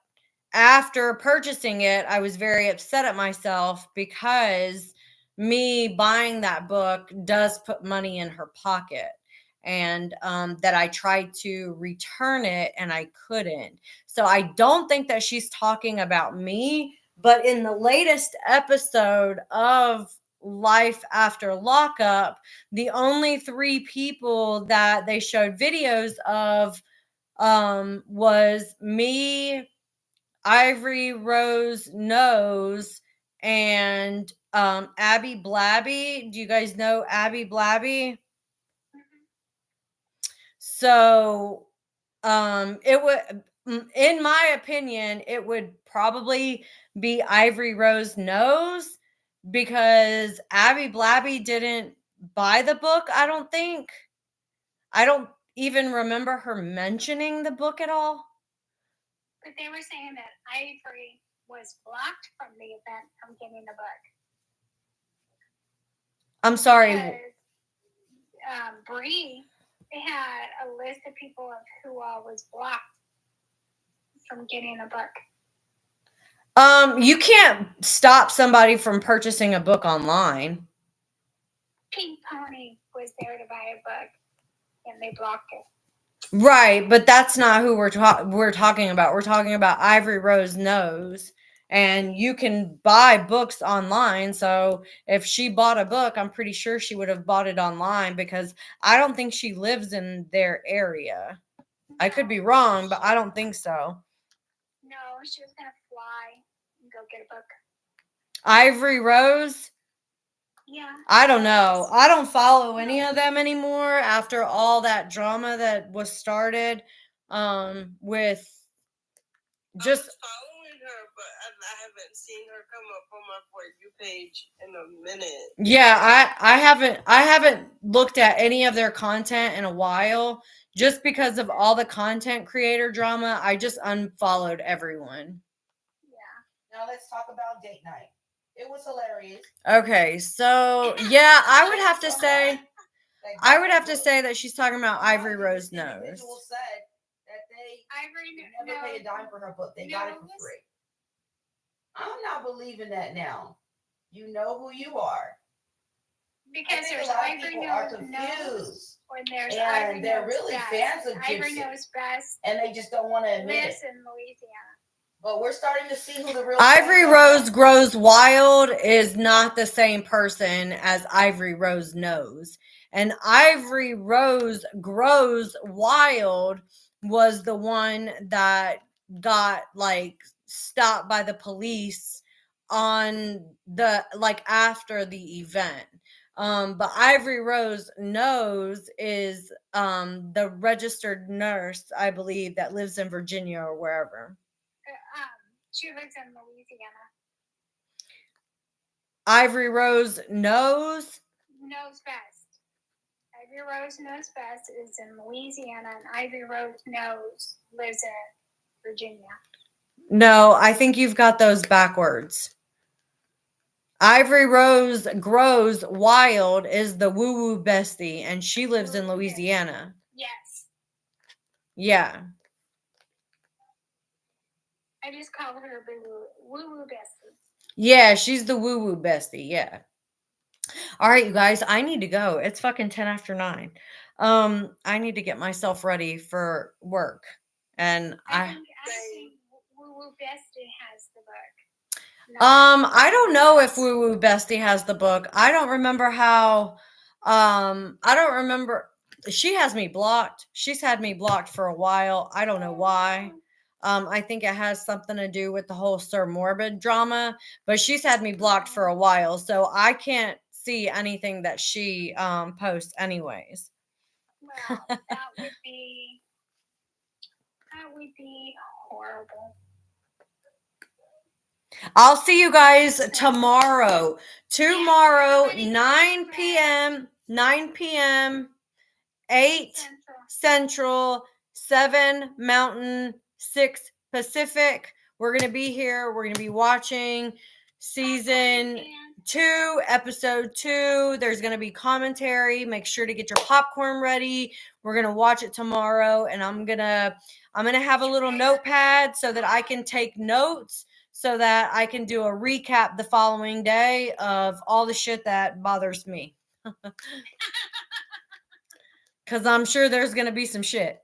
after purchasing it, I was very upset at myself because me buying that book does put money in her pocket. And that I tried to return it and I couldn't. So I don't think that she's talking about me, but in the latest episode of Life After Lockup, the only 3 people that they showed videos of was me, Ivory Rose Nose, and Abby Blabby. Do you guys know Abby Blabby? So it would, in my opinion, it would probably be Ivory Rose Nose because Abby Blabby didn't buy the book, I don't think. I don't even remember her mentioning the book at all. But they were saying that Ivory was blocked from the event from getting the book. I'm sorry. Because, Bree, they had a list of people of who was blocked from getting a book. You can't stop somebody from purchasing a book online. Pink Pony was there to buy a book, and they blocked it. Right, but that's not who we're talking about. We're talking about Ivory Rose Nose, and you can buy books online. So if she bought a book, I'm pretty sure she would have bought it online because I don't think she lives in their area. I could be wrong, but I don't think so. No, she was gonna fly and go get a book. Ivory Rose? Yeah. I don't know. I don't follow any of them anymore after all that drama that was started with just following her, but I haven't seen her come up on my For You page in a minute. yeah, I haven't looked at any of their content in a while just because of all the content creator drama. I just unfollowed everyone. Yeah. Now let's talk about date night. It was hilarious. Okay, so yeah, I would have to say that she's talking about Ivory Rose Nose. Individual said that they never pay a dime for her book. They got it for free. I'm not believing that now. You know who you are. Because there's a lot of Ivory people are Nose confused. When there's and Ivory they're Nose really Best. fans of Gypsy. Ivory Nose Best. And they just don't want to admit lives it. in Louisiana. But we're starting to see who the real Ivory Rose Grows Wild is not the same person as Ivory Rose Nose. And Ivory Rose Grows Wild was the one that got stopped by the police on the after the event. But Ivory Rose Nose is the registered nurse, I believe, that lives in Virginia or wherever. She lives in Louisiana. Ivory Rose Knows Best. Ivory Rose Knows Best is in Louisiana, and Ivory Rose Knows lives in Virginia. No, I think you've got those backwards. Ivory Rose Grows Wild is the woo-woo bestie, and she lives in Louisiana. Yes. Yeah. I just call her woo-woo bestie. Yeah, she's the woo-woo bestie. Yeah. All right, you guys, I need to go. It's fucking 10 after 9. I need to get myself ready for work. And I think woo-woo bestie has the book. I don't know if Woo Woo Bestie has the book. I don't remember how. I don't remember. She has me blocked. She's had me blocked for a while. I don't know why. I think it has something to do with the whole Sir Morbid drama, but she's had me blocked for a while, so I can't see anything that she posts anyways. Well, that would be horrible. I'll see you guys tomorrow. Tomorrow, 9 p.m., 8 Central, 7 Mountain, 6 Pacific. We're going to be here. We're going to be watching season 2, episode 2. There's going to be commentary. Make sure to get your popcorn ready. We're going to watch it tomorrow, and I'm going to have a little notepad so that I can take notes, so that I can do a recap the following day of all the shit that bothers me. Because I'm sure there's going to be some shit.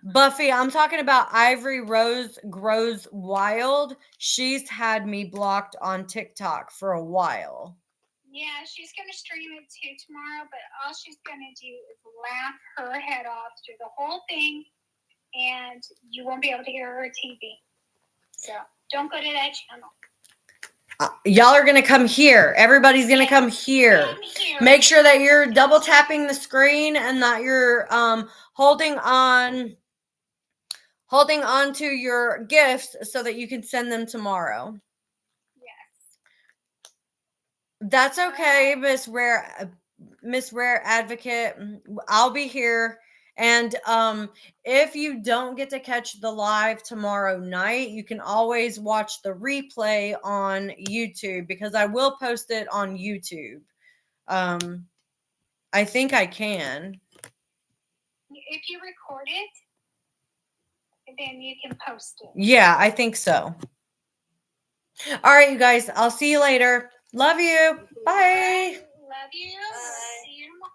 Buffy, I'm talking about Ivory Rose Grows Wild. She's had me blocked on TikTok for a while. Yeah, she's going to stream it too tomorrow, but all she's going to do is laugh her head off through the whole thing, and you won't be able to hear her TV. So don't go to that channel. Y'all are going to come here. Everybody's going to come here. Make sure that you're double tapping the screen and that you're holding on to your gifts so that you can send them tomorrow. Yes. That's okay, Miss Rare Advocate. I'll be here. And if you don't get to catch the live tomorrow night, you can always watch the replay on YouTube, because I will post it on YouTube. I think I can. If you record it, then you can post it. Yeah, I think so. All right, you guys. I'll see you later. Love you. Bye. Love you. Bye. See you tomorrow.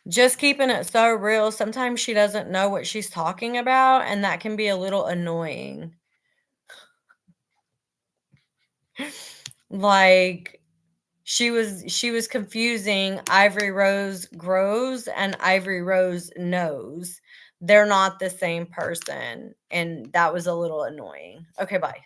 Just keeping it so real. Sometimes she doesn't know what she's talking about, and that can be a little annoying. Like, she was confusing Ivory Rose Grows and Ivory Rose Knows. They're not the same person, and that was a little annoying. Okay, bye.